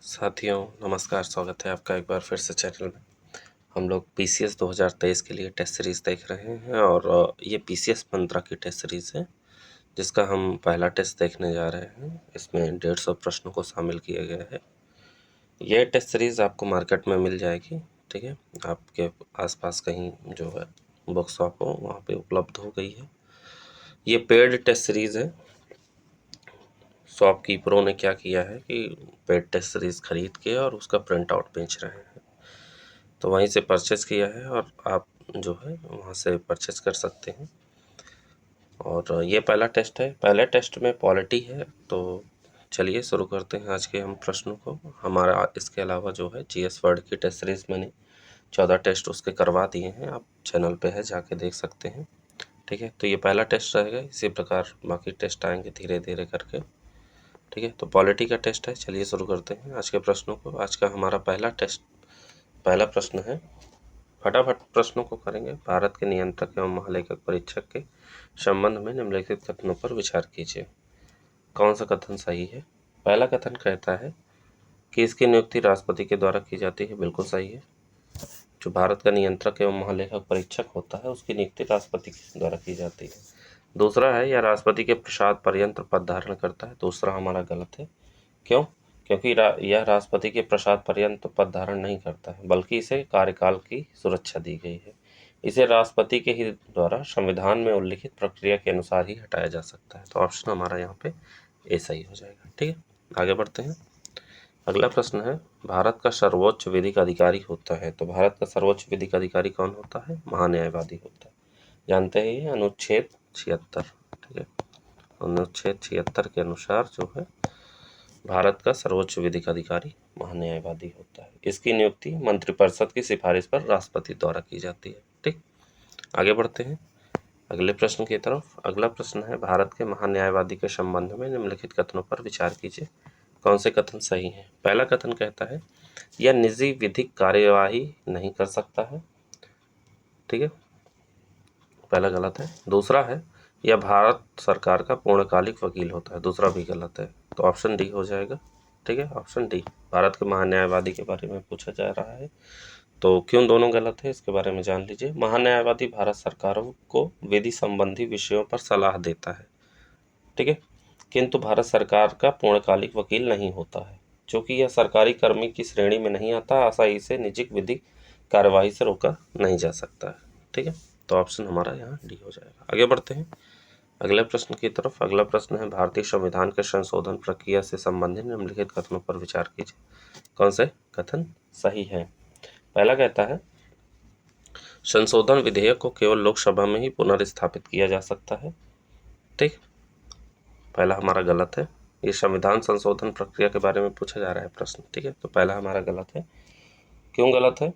साथियों नमस्कार, स्वागत है आपका एक बार फिर से चैनल में। हम लोग पीसीएस 2023 के लिए टेस्ट सीरीज़ देख रहे हैं और ये पीसीएस मंत्रा की टेस्ट सीरीज़ है जिसका हम पहला टेस्ट देखने जा रहे हैं। इसमें 150 प्रश्नों को शामिल किया गया है। ये टेस्ट सीरीज़ आपको मार्केट में मिल जाएगी, ठीक है। आपके आसपास कहीं जो है बुक शॉप हो वहाँ पे उपलब्ध हो गई है। ये पेड टेस्ट सीरीज़ है। शॉपकीपरों ने क्या किया है कि पेड टेस्ट सीरीज़ खरीद के और उसका प्रिंट आउट बेच रहे हैं, तो वहीं से परचेज़ किया है और आप जो है वहाँ से परचेज़ कर सकते हैं। और ये पहला टेस्ट है। पहले टेस्ट में पॉलिटी है, तो चलिए शुरू करते हैं आज के हम प्रश्नों को। हमारा इसके अलावा जो है जीएस वर्ड की टेस्ट सीरीज़ मैंने 14 टेस्ट उसके करवा दिए हैं, आप चैनल पे है जाके देख सकते हैं, ठीक है। तो ये पहला टेस्ट रहेगा, इसी प्रकार बाकी टेस्ट आएंगे धीरे धीरे करके, ठीक है। तो पॉलिटी का टेस्ट है, चलिए शुरू करते हैं आज के प्रश्नों को। आज का हमारा पहला प्रश्न है, फटाफट प्रश्नों को करेंगे। भारत के नियंत्रक एवं महालेखक परीक्षक के संबंध में निम्नलिखित कथनों पर विचार कीजिए। कौन सा कथन सही है? पहला कथन कहता है कि इसकी नियुक्ति राष्ट्रपति के द्वारा की जाती है, बिल्कुल सही है। जो भारत का नियंत्रक एवं महालेखक परीक्षक होता है उसकी नियुक्ति राष्ट्रपति के द्वारा की जाती है। दूसरा है, यह राष्ट्रपति के प्रसाद पर्यंत पद धारण करता है। दूसरा हमारा गलत है। क्यों? क्योंकि यह राष्ट्रपति के प्रसाद पर्यंत पद धारण नहीं करता है, बल्कि इसे कार्यकाल की सुरक्षा दी गई है। इसे राष्ट्रपति के ही द्वारा संविधान में उल्लिखित प्रक्रिया के अनुसार ही हटाया जा सकता है। तो ऑप्शन हमारा यहाँ पे ए सही हो जाएगा, ठीक है। आगे बढ़ते हैं। अगला प्रश्न है, भारत का सर्वोच्च विधिक अधिकारी होता है। तो भारत का सर्वोच्च विधिक अधिकारी कौन होता है? महान्यायवादी होता है। जानते हैं, ये अनुच्छेद 76, ठीक है। अनुच्छेद 76 के अनुसार जो है भारत का सर्वोच्च विधिक अधिकारी महान्यायवादी होता है। इसकी नियुक्ति मंत्रिपरिषद की सिफारिश पर राष्ट्रपति द्वारा की जाती है, ठीक। आगे बढ़ते हैं अगले प्रश्न की तरफ। अगला प्रश्न है, भारत के महान्यायवादी के संबंध में निम्नलिखित कथनों पर विचार कीजिए। कौन से कथन सही हैं? पहला कथन कहता है यह निजी विधिक कार्यवाही नहीं कर सकता है, ठीक है, पहला गलत है। दूसरा है, यह भारत सरकार का पूर्णकालिक वकील होता है। दूसरा भी गलत है, तो ऑप्शन डी हो जाएगा, ठीक है। ऑप्शन डी, भारत के महान्यायवादी के बारे में पूछा जा रहा है, तो क्यों दोनों गलत है इसके बारे में जान लीजिए। महान्यायवादी भारत सरकारों को विधि संबंधी विषयों पर सलाह देता है, ठीक है, किंतु भारत सरकार का पूर्णकालिक वकील नहीं होता है। चूँकि यह सरकारी कर्मी की श्रेणी में नहीं आता, आसानी से निजी विधिक कार्यवाही से रोका नहीं जा सकता है, ठीक है। तो ऑप्शन हमारा यहाँ डी हो जाएगा। आगे बढ़ते हैं अगले प्रश्न की तरफ। अगला प्रश्न है, भारतीय संविधान के संशोधन प्रक्रिया से संबंधित निम्नलिखित कथनों पर विचार कीजिए। कौन से कथन सही है? पहला कहता है संशोधन विधेयक को केवल लोकसभा में ही पुनर्स्थापित किया जा सकता है, ठीक। पहला हमारा गलत है। ये संविधान संशोधन प्रक्रिया के बारे में पूछा जा रहा है प्रश्न, ठीक है। तो पहला हमारा गलत है। क्यों गलत है?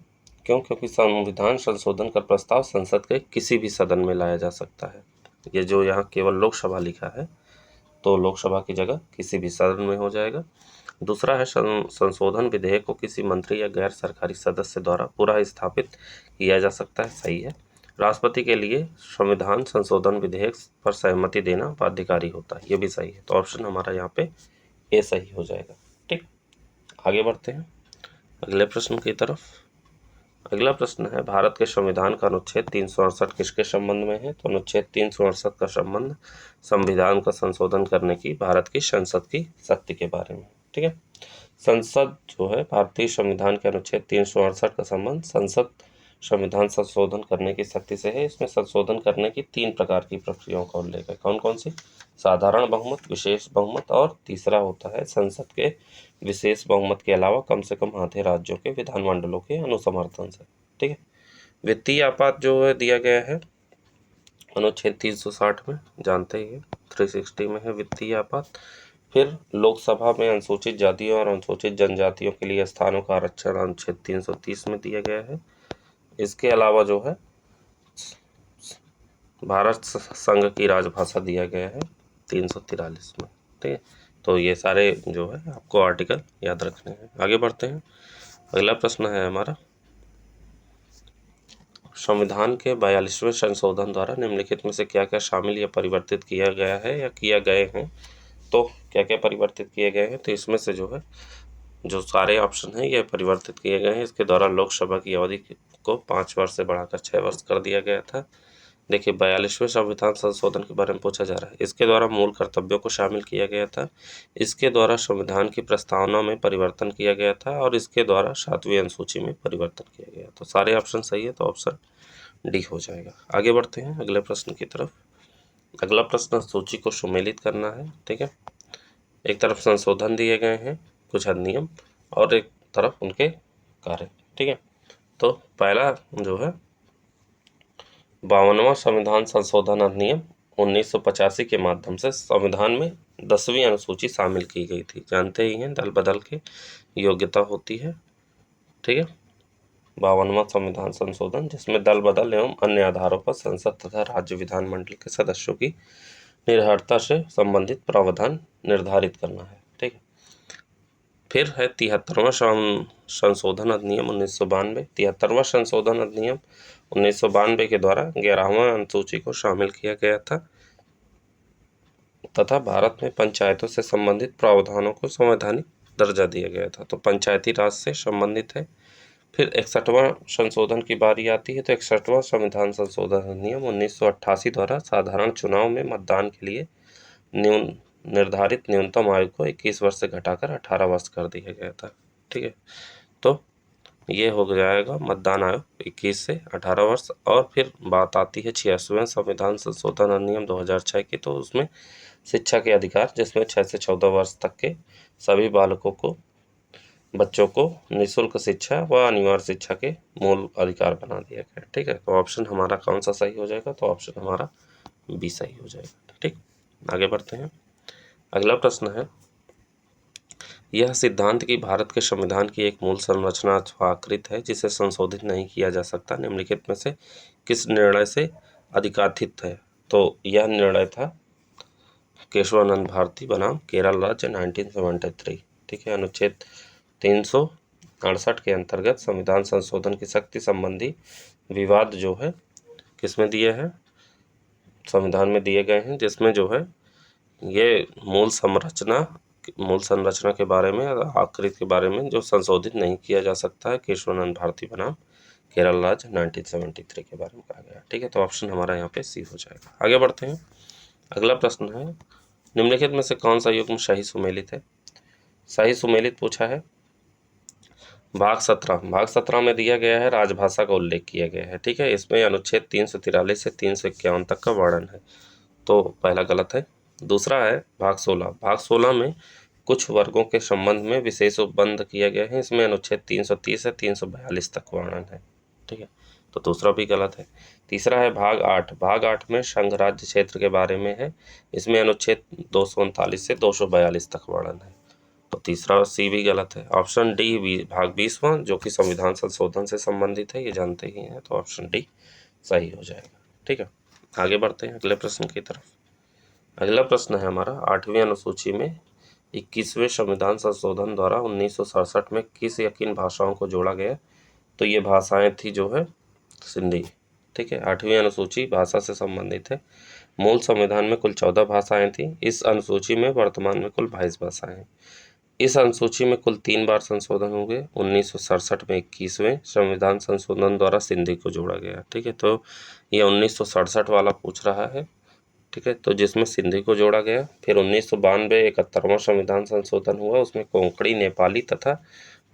क्योंकि संविधान संशोधन का प्रस्ताव संसद के किसी भी सदन में लाया जा सकता है। ये जो यहाँ केवल लोकसभा लिखा है, तो लोकसभा की जगह किसी भी सदन में हो जाएगा। दूसरा है, संशोधन विधेयक को किसी मंत्री या गैर सरकारी सदस्य द्वारा पूरा स्थापित किया जा सकता है, सही है। राष्ट्रपति के लिए संविधान संशोधन विधेयक पर सहमति देना बाध्यकारी होता है, ये भी सही है। तो ऑप्शन हमारा यहाँ पे ए सही हो जाएगा, ठीक। आगे बढ़ते हैं अगले प्रश्न की तरफ। अगला प्रश्न है, भारत के संविधान का अनुच्छेद 368 किसके संबंध में है? तो अनुच्छेद 368 का संबंध संविधान का संशोधन करने की भारत की संसद की शक्ति के बारे में, ठीक है। संसद जो है, भारतीय संविधान के अनुच्छेद 368 का संबंध संसद संविधान संशोधन करने की शक्ति से है। इसमें संशोधन करने की 3 प्रकार की प्रक्रियाओं का उल्लेख है। कौन कौन सी? साधारण बहुमत, विशेष बहुमत और तीसरा होता है संसद के विशेष बहुमत के अलावा कम से कम आधे राज्यों के विधानमंडलों के अनुसमर्थन से, ठीक है। वित्तीय आपात जो है दिया गया है अनुच्छेद 360 में, जानते ही 360 में है वित्तीय आपात। फिर लोकसभा में अनुसूचित जातियों और अनुसूचित जनजातियों के लिए स्थानों का आरक्षण अनुच्छेद 330 में दिया गया है। इसके अलावा जो है भारत संघ की राजभाषा दिया गया है 343 में, ठीक है। तो ये सारे जो है आपको आर्टिकल याद रखने हैं। आगे बढ़ते हैं अगला प्रश्न है हमारा, संविधान के 42वें संशोधन द्वारा निम्नलिखित में से क्या क्या शामिल या परिवर्तित किया गया है या किया गए हैं? तो क्या क्या परिवर्तित किए गए हैं? तो इसमें से जो है जो सारे ऑप्शन हैं ये परिवर्तित किए गए हैं। इसके द्वारा लोकसभा की अवधि को 5 वर्ष से बढ़ाकर 6 वर्ष कर दिया गया था। देखिए 42वें संविधान संशोधन के बारे में पूछा जा रहा है। इसके द्वारा मूल कर्तव्यों को शामिल किया गया था। इसके द्वारा संविधान की प्रस्तावना में परिवर्तन किया गया था और इसके द्वारा 7वीं अनुसूची में परिवर्तन किया गया। तो सारे ऑप्शन सही है, तो ऑप्शन डी हो जाएगा। आगे बढ़ते हैं अगले प्रश्न की तरफ। अगला प्रश्न सूची को सुमेलित करना है। ठीक है, एक तरफ संशोधन दिए गए हैं कुछ अधिनियम और एक तरफ उनके कार्य। ठीक है, तो पहला जो है 52वां संविधान संशोधन अधिनियम 1985 के माध्यम से संविधान में 10वीं अनुसूची शामिल की गई थी। जानते ही हैं दल बदल के योग्यता होती है। ठीक है, 52वां संविधान संशोधन जिसमें दल बदल एवं अन्य आधारों पर संसद तथा राज्य विधानमंडल के सदस्यों की निर्भरता से संबंधित प्रावधान निर्धारित करना है। ठीक है, फिर है 73वां संशोधन अधिनियम 1992। 73वां संशोधन अधिनियम 1992 के द्वारा 11वां अनुसूची को शामिल किया गया था तथा भारत में पंचायतों से संबंधित प्रावधानों को संवैधानिक दर्जा दिया गया था। तो पंचायती राज से संबंधित है। फिर 61वां संशोधन की बारी आती है। तो 61वां संविधान संशोधन अधिनियम 1988 द्वारा साधारण चुनाव में मतदान के लिए निर्धारित न्यूनतम आयु को 21 वर्ष से घटाकर 18 वर्ष कर दिया गया था। ठीक है, तो ये हो जाएगा मतदान आयु 21 से 18 वर्ष। और फिर बात आती है 86वें संविधान संशोधन अधिनियम 2006 की। तो उसमें शिक्षा के अधिकार, जिसमें 6 से 14 वर्ष तक के सभी बालकों को, बच्चों को निःशुल्क शिक्षा व अनिवार्य शिक्षा के मूल अधिकार बना दिया गया। ठीक है, तो ऑप्शन हमारा कौन सा सही हो जाएगा? तो ऑप्शन हमारा बी सही हो जाएगा। ठीक, आगे बढ़ते हैं। अगला प्रश्न है, यह सिद्धांत कि भारत के संविधान की एक मूल संरचना अथवा आकृति है जिसे संशोधित नहीं किया जा सकता, निम्नलिखित में से किस निर्णय से अधिकाथित है? तो यह निर्णय था केशवानंद भारती बनाम केरल राज्य 1973। ठीक है, अनुच्छेद 368 के अंतर्गत संविधान संशोधन की शक्ति संबंधी विवाद जो है किसमें दिए हैं? संविधान में दिए गए हैं, जिसमें जो है ये मूल संरचना के बारे में, आकृति के बारे में जो संशोधित नहीं किया जा सकता है, केशवानंद भारती बनाम केरल राज्य 1973 के बारे में कहा गया। ठीक है, तो ऑप्शन हमारा यहाँ पे सी हो जाएगा। आगे बढ़ते हैं। अगला प्रश्न है, निम्नलिखित में से कौन सा युग्म सही सुमेलित है? सही सुमेलित पूछा है। भाग 17 में दिया गया है, राजभाषा का उल्लेख किया गया है। ठीक है, इसमें अनुच्छेद 343 से 351 तक का वर्णन है, तो पहला गलत है। दूसरा है भाग 16 में कुछ वर्गों के संबंध में विशेष उपबंध किया गया है। इसमें अनुच्छेद 330 से 342 तक वर्णन है। ठीक है, तो दूसरा भी गलत है। तीसरा है भाग 8 में संघ राज्य क्षेत्र के बारे में है। इसमें अनुच्छेद 239 से 242 तक वर्णन है, तो तीसरा सी भी गलत है। ऑप्शन डी भाग 20वां जो कि संविधान संशोधन से संबंधित है, ये जानते ही हैं, तो ऑप्शन डी सही हो जाएगा। ठीक है, आगे बढ़ते हैं अगले प्रश्न की तरफ। अगला प्रश्न है हमारा 8वीं अनुसूची में 21वें संविधान संशोधन द्वारा 1967 में किस या किन भाषाओं को जोड़ा गया? तो ये भाषाएं थी जो है सिंधी। ठीक है, 8वीं अनुसूची भाषा से संबंधित है। मूल संविधान में कुल 14 भाषाएं थी। इस अनुसूची में वर्तमान में कुल 22 भाषाएं हैं। इस अनुसूची में कुल 3 बार संशोधन हुए। 1967 में 21वें संविधान संशोधन द्वारा सिंधी को जोड़ा गया। ठीक है, तो ये 1967 वाला पूछ रहा है। ठीक है, तो जिसमें सिंधी को जोड़ा गया। फिर 1992 71वां संविधान संशोधन हुआ, उसमें कोंकणी, नेपाली तथा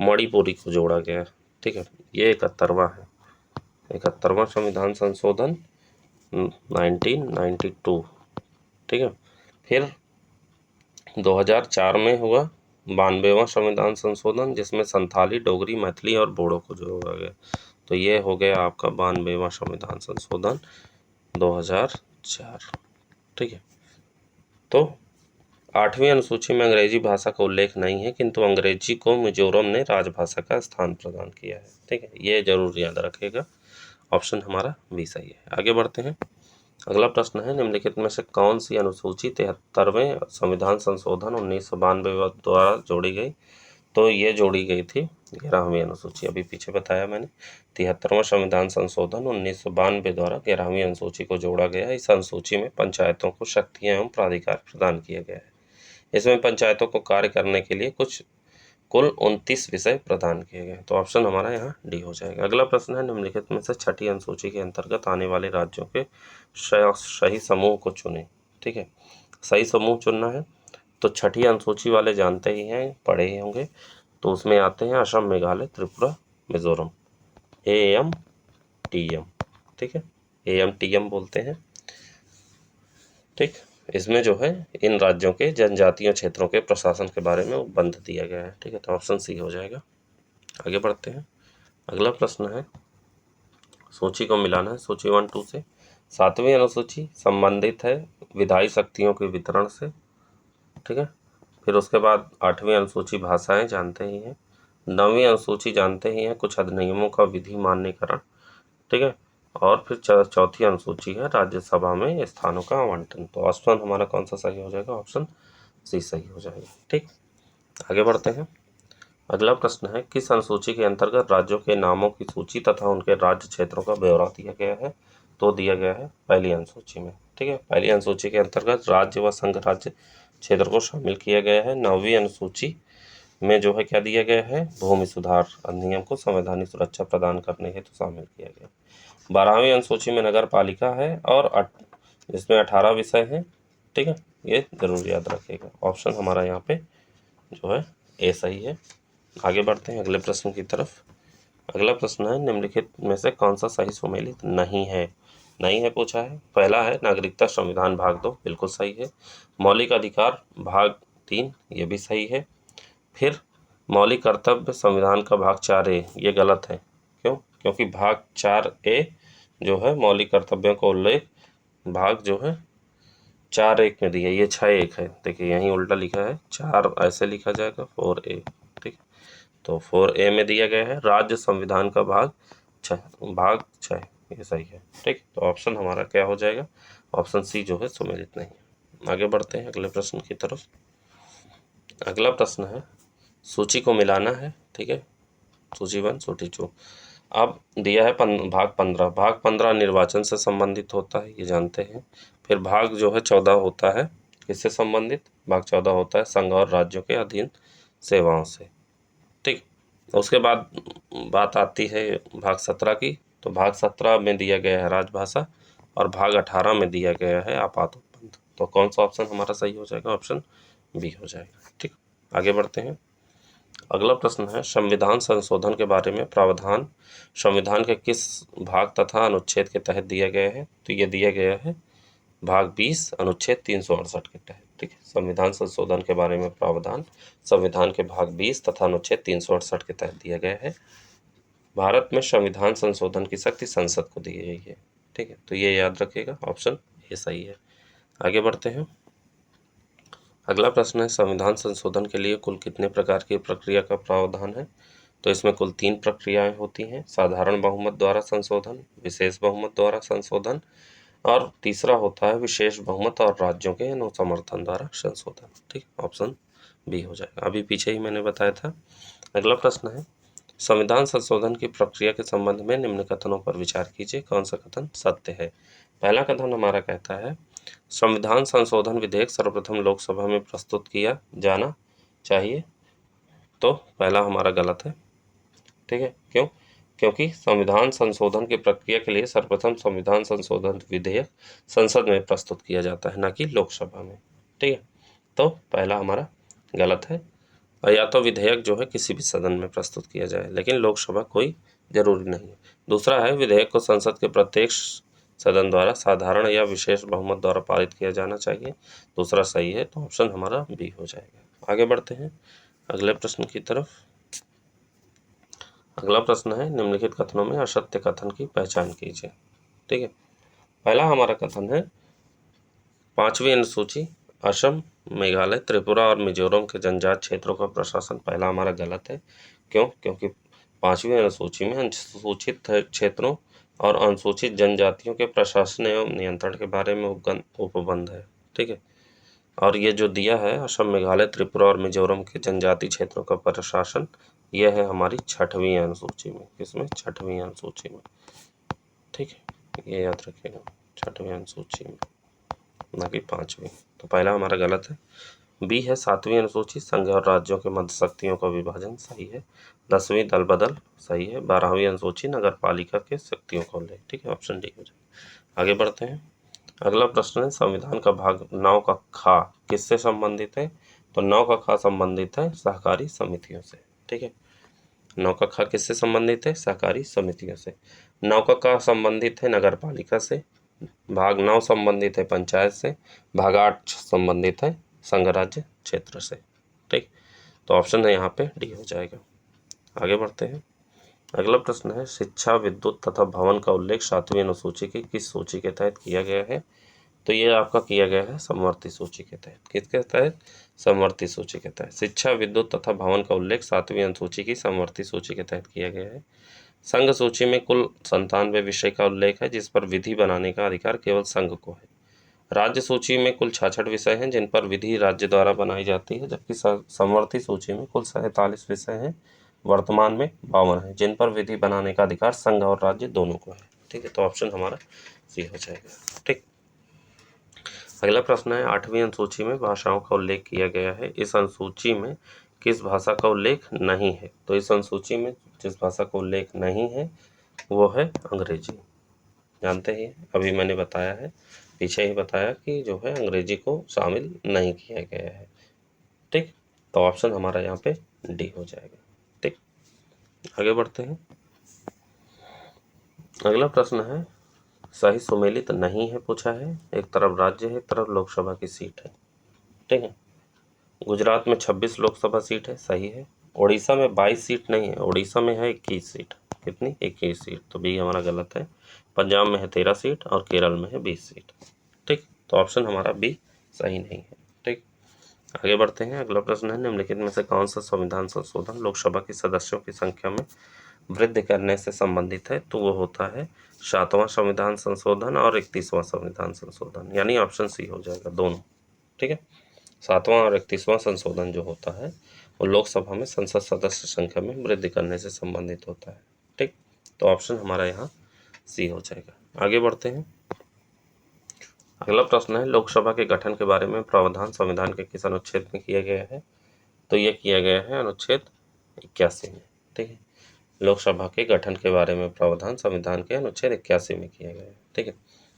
मणिपुरी को जोड़ा गया। ठीक है, ये 71वां है। 71वां संविधान संशोधन 1992। ठीक है, फिर 2004 में हुआ 92वां संविधान संशोधन, जिसमें संथाली, डोगरी, मैथिली और बोडो को जोड़ा गया। तो ये हो गया आपका 92वां संविधान संशोधन 2004। ठीक है, तो 8वीं अनुसूची में अंग्रेजी भाषा का उल्लेख नहीं है, किंतु अंग्रेजी को मिजोरम ने राजभाषा का स्थान प्रदान किया है। ठीक है, ये जरूर याद रखिएगा। ऑप्शन हमारा बी सही है। आगे बढ़ते हैं। अगला प्रश्न है, निम्नलिखित में से कौन सी अनुसूची 73वें संविधान संशोधन 1992 द्वारा जोड़ी गई? तो ये जोड़ी गई थी 11वीं अनुसूची। अभी पीछे बताया मैंने, 73वां संविधान संशोधन 1992 द्वारा 11वीं अनुसूची को जोड़ा गया। इस अनुसूची में पंचायतों को शक्तियाँ एवं प्राधिकार प्रदान किया गया है। इसमें पंचायतों को कार्य करने के लिए कुछ कुल 29 विषय प्रदान किए गए। तो ऑप्शन हमारा यहाँ डी हो जाएगा। अगला प्रश्न है, निम्नलिखित में से छठी अनुसूची के अंतर्गत आने वाले राज्यों के सही समूह को चुनें। ठीक है, सही समूह चुनना है। तो छठी अनुसूची वाले जानते ही हैं, पढ़े ही होंगे। तो उसमें आते हैं असम, मेघालय, त्रिपुरा, मिजोरम, AMTM। ठीक है, AMTM बोलते हैं। ठीक, इसमें जो है इन राज्यों के जनजातीय क्षेत्रों के प्रशासन के बारे में उपबंध दिया गया है। ठीक है, तो ऑप्शन सी हो जाएगा। आगे बढ़ते हैं। अगला प्रश्न है, सूची को मिलाना है सूची 1-2 से। 7वीं अनुसूची संबंधित है विधायी शक्तियों के वितरण से। ठीक है, फिर उसके बाद 8वीं अनुसूची भाषाएं जानते ही हैं। 9वीं अनुसूची जानते ही हैं कुछ अधिनियमों का विधि मान्यकरण। ठीक है, और फिर चौथी अनुसूची है राज्यसभा में स्थानों का आवंटन। तो ऑप्शन हमारा कौन सा सही हो जाएगा? ऑप्शन सी सही हो जाएगा। ठीक, आगे बढ़ते हैं। अगला प्रश्न है, किस अनुसूची के अंतर्गत राज्यों के नामों की सूची तथा उनके राज्य क्षेत्रों का ब्यौरा दिया गया है? तो दिया गया है पहली अनुसूची में। ठीक है, पहली अनुसूची के अंतर्गत राज्य व संघ राज्य क्षेत्र को शामिल किया गया है। 9वीं अनुसूची में जो है क्या दिया गया है? भूमि सुधार अधिनियम को संवैधानिक सुरक्षा प्रदान करने हेतु शामिल किया गया। 12वीं अनुसूची में नगर पालिका है और इसमें 18 विषय हैं। ठीक है, ये जरूर याद रखिएगा। ऑप्शन हमारा यहाँ पे जो है ए सही है। आगे बढ़ते हैं अगले प्रश्न की तरफ। अगला प्रश्न है, निम्नलिखित में से कौन सा सही सुमेलित नहीं है? नहीं है पूछा है। पहला है नागरिकता संविधान भाग 2, बिल्कुल सही है। मौलिक अधिकार भाग 3, ये भी सही है। फिर मौलिक कर्तव्य संविधान का भाग 4A, ये गलत है। क्यों? क्योंकि भाग 4A जो है मौलिक कर्तव्यों का उल्लेख भाग जो है 4(1) में दिया, ये 6(1) है। देखिए यहीं उल्टा लिखा है, 4 ऐसे लिखा जाएगा, 4A। ठीक, तो 4A में दिया गया है राज्य संविधान का भाग 6, ये सही है। ठीक, तो ऑप्शन हमारा क्या हो जाएगा? ऑप्शन सी जो है सुमेलित नहीं है। आगे बढ़ते हैं अगले प्रश्न की तरफ। अगला प्रश्न है, सूची को मिलाना है। ठीक है, सूची 1 सूची 2। अब दिया है भाग 15। भाग 15 निर्वाचन से संबंधित होता है, ये जानते हैं। फिर भाग जो है 14 होता है किससे संबंधित? भाग 14 होता है संघ और राज्यों के अधीन सेवाओं से। ठीक, उसके बाद बात आती है भाग 17 की। तो भाग 17 में दिया गया है राजभाषा और भाग 18 में दिया गया है आपात उपबंध। तो कौन सा ऑप्शन हमारा सही हो जाएगा? ऑप्शन बी हो जाएगा। ठीक, आगे बढ़ते हैं। अगला प्रश्न है, संविधान संशोधन के बारे में प्रावधान संविधान के किस भाग तथा अनुच्छेद के तहत दिया गया है? तो ये दिया गया है भाग 20 अनुच्छेद 368 के तहत। ठीक है, संविधान संशोधन के बारे में प्रावधान संविधान के भाग 20 तथा अनुच्छेद 368 के तहत दिया गया है। भारत में संविधान संशोधन की शक्ति संसद को दी गई है। ठीक है, तो ये याद रखिएगा, ऑप्शन ए सही है। आगे बढ़ते हैं। अगला प्रश्न है, संविधान संशोधन के लिए कुल कितने प्रकार की प्रक्रिया का प्रावधान है? तो इसमें कुल 3 प्रक्रियाएं होती हैं, साधारण बहुमत द्वारा संशोधन, विशेष बहुमत द्वारा संशोधन और तीसरा होता है विशेष बहुमत और राज्यों के अनुसमर्थन द्वारा संशोधन। ठीक, ऑप्शन बी हो जाएगा, अभी पीछे ही मैंने बताया था। अगला प्रश्न है, संविधान संशोधन की प्रक्रिया के संबंध में निम्न कथनों पर विचार कीजिए, कौन सा कथन सत्य है? पहला कथन हमारा कहता है, संविधान संशोधन विधेयक सर्वप्रथम लोकसभा में प्रस्तुत किया जाना चाहिए। तो पहला हमारा गलत है। ठीक है, क्यों? क्योंकि संविधान संशोधन की प्रक्रिया के लिए सर्वप्रथम संविधान संशोधन विधेयक संसद में प्रस्तुत किया जाता है, ना कि लोकसभा में। ठीक है, तो पहला हमारा गलत है। और या तो विधेयक जो है किसी भी सदन में प्रस्तुत किया जाए, लेकिन लोकसभा कोई जरूरी नहीं है। दूसरा है, विधेयक को संसद के प्रत्येक सदन द्वारा साधारण या विशेष बहुमत द्वारा पारित किया जाना चाहिए। दूसरा सही है, तो ऑप्शन हमारा बी हो जाएगा। आगे बढ़ते हैं अगले प्रश्न की तरफ। अगला प्रश्न है, निम्नलिखित कथनों में असत्य कथन की पहचान कीजिए। ठीक है, पहला हमारा कथन है, 5वीं अनुसूची असम, मेघालय, त्रिपुरा और मिजोरम के जनजात क्षेत्रों का प्रशासन, पहला हमारा गलत है। क्यों? क्योंकि 5वीं अनुसूची में अनुसूचित क्षेत्रों और अनुसूचित जनजातियों के प्रशासन एवं नियंत्रण के बारे में उपबंध है। ठीक है, और ये जो दिया है असम, मेघालय, त्रिपुरा और मिजोरम के जनजाति क्षेत्रों का प्रशासन, यह है हमारी 6वीं अनुसूची में। किसमें? 6वीं अनुसूची में। ठीक है, ये याद रखिएगा, 6वीं अनुसूची में, ना कि 5वीं। तो पहला हमारा गलत है। बी है 7वीं अनुसूची, संघ और राज्यों के मध्य शक्तियों का विभाजन, सही है। 10वीं दल बदल, सही है। 12वीं अनुसूची नगर पालिका के शक्तियों का उल्लेख, ठीक है, ऑप्शन डी हो जाएगा। आगे बढ़ते हैं। अगला प्रश्न है संविधान का भाग 9 का खा किससे संबंधित है? तो 9 का खा संबंधित है सहकारी समितियों से, ठीक है। 9 का खा किससे संबंधित है? सहकारी समितियों से। 9 का का संबंधित है नगर पालिका से। भाग 9 संबंधित है पंचायत से। भाग 8 संबंधित है संघ राज्य क्षेत्र से, ठीक। तो ऑप्शन है यहाँ पे डी हो जाएगा। आगे बढ़ते हैं। अगला प्रश्न है शिक्षा, विद्युत तथा भवन का उल्लेख 7वीं अनुसूची की किस सूची के तहत किया गया है? तो ये आपका किया गया है समवर्ती सूची के तहत। किसके तहत? समवर्ती सूची के तहत। शिक्षा, विद्युत तथा भवन का उल्लेख 7वीं अनुसूची की समवर्ती सूची के तहत किया गया है। संघ सूची में कुल 97 विषय का उल्लेख है जिस पर विधि बनाने का अधिकार केवल संघ को है। राज्य सूची में कुल 66 विषय हैं जिन पर विधि राज्य द्वारा बनाई जाती है, जबकि समवर्ती सूची में कुल 47 विषय हैं, वर्तमान में 52 हैं, जिन पर विधि बनाने का अधिकार संघ और राज्य दोनों को है, ठीक है। तो ऑप्शन हमारा सी हो जाएगा, ठीक। अगला प्रश्न है 8वीं अनुसूची में भाषाओं का उल्लेख किया गया है, इस अनुसूची में किस भाषा का उल्लेख नहीं है? तो इस अनुसूची में जिस भाषा का उल्लेख नहीं है वो है अंग्रेजी। जानते ही अभी मैंने बताया है, पीछे ही बताया कि जो है अंग्रेजी को शामिल नहीं किया गया है, ठीक। तो ऑप्शन हमारा यहाँ पे डी हो जाएगा, ठीक। आगे बढ़ते हैं। अगला प्रश्न है सही सुमेलित नहीं है पूछा है, एक तरफ राज्य है, एक तरफ लोकसभा की सीट है, ठीक है। गुजरात में 26 लोकसभा सीट है, सही है। उड़ीसा में 22 सीट नहीं है, उड़ीसा में है 21 सीट। कितनी? 21 सीट, तो बी हमारा गलत है। पंजाब में है 13 सीट और केरल में है 20 सीट, ठीक। तो ऑप्शन हमारा बी सही नहीं है, ठीक। आगे बढ़ते हैं। अगला प्रश्न है निम्नलिखित में से कौन सा संविधान संशोधन लोकसभा की सदस्यों की संख्या में वृद्धि करने से संबंधित है? तो वो होता है 7वां संविधान संशोधन और 31वां संविधान संशोधन, यानी ऑप्शन सी हो जाएगा दोनों, ठीक है। 7वां और 31वां संशोधन जो होता है वो लोकसभा में संसद सदस्य संख्या में वृद्धि करने से संबंधित होता है, ठीक। तो ऑप्शन हमारा यहाँ सी हो जाएगा। आगे बढ़ते हैं। अगला प्रश्न है लोकसभा के गठन के बारे में प्रावधान संविधान के किस अनुच्छेद में किया गया है? तो ये किया गया है अनुच्छेद 81 में, ठीक है। लोकसभा के गठन के बारे में प्रावधान संविधान के अनुच्छेद 81 में किया गया है, ठीक है।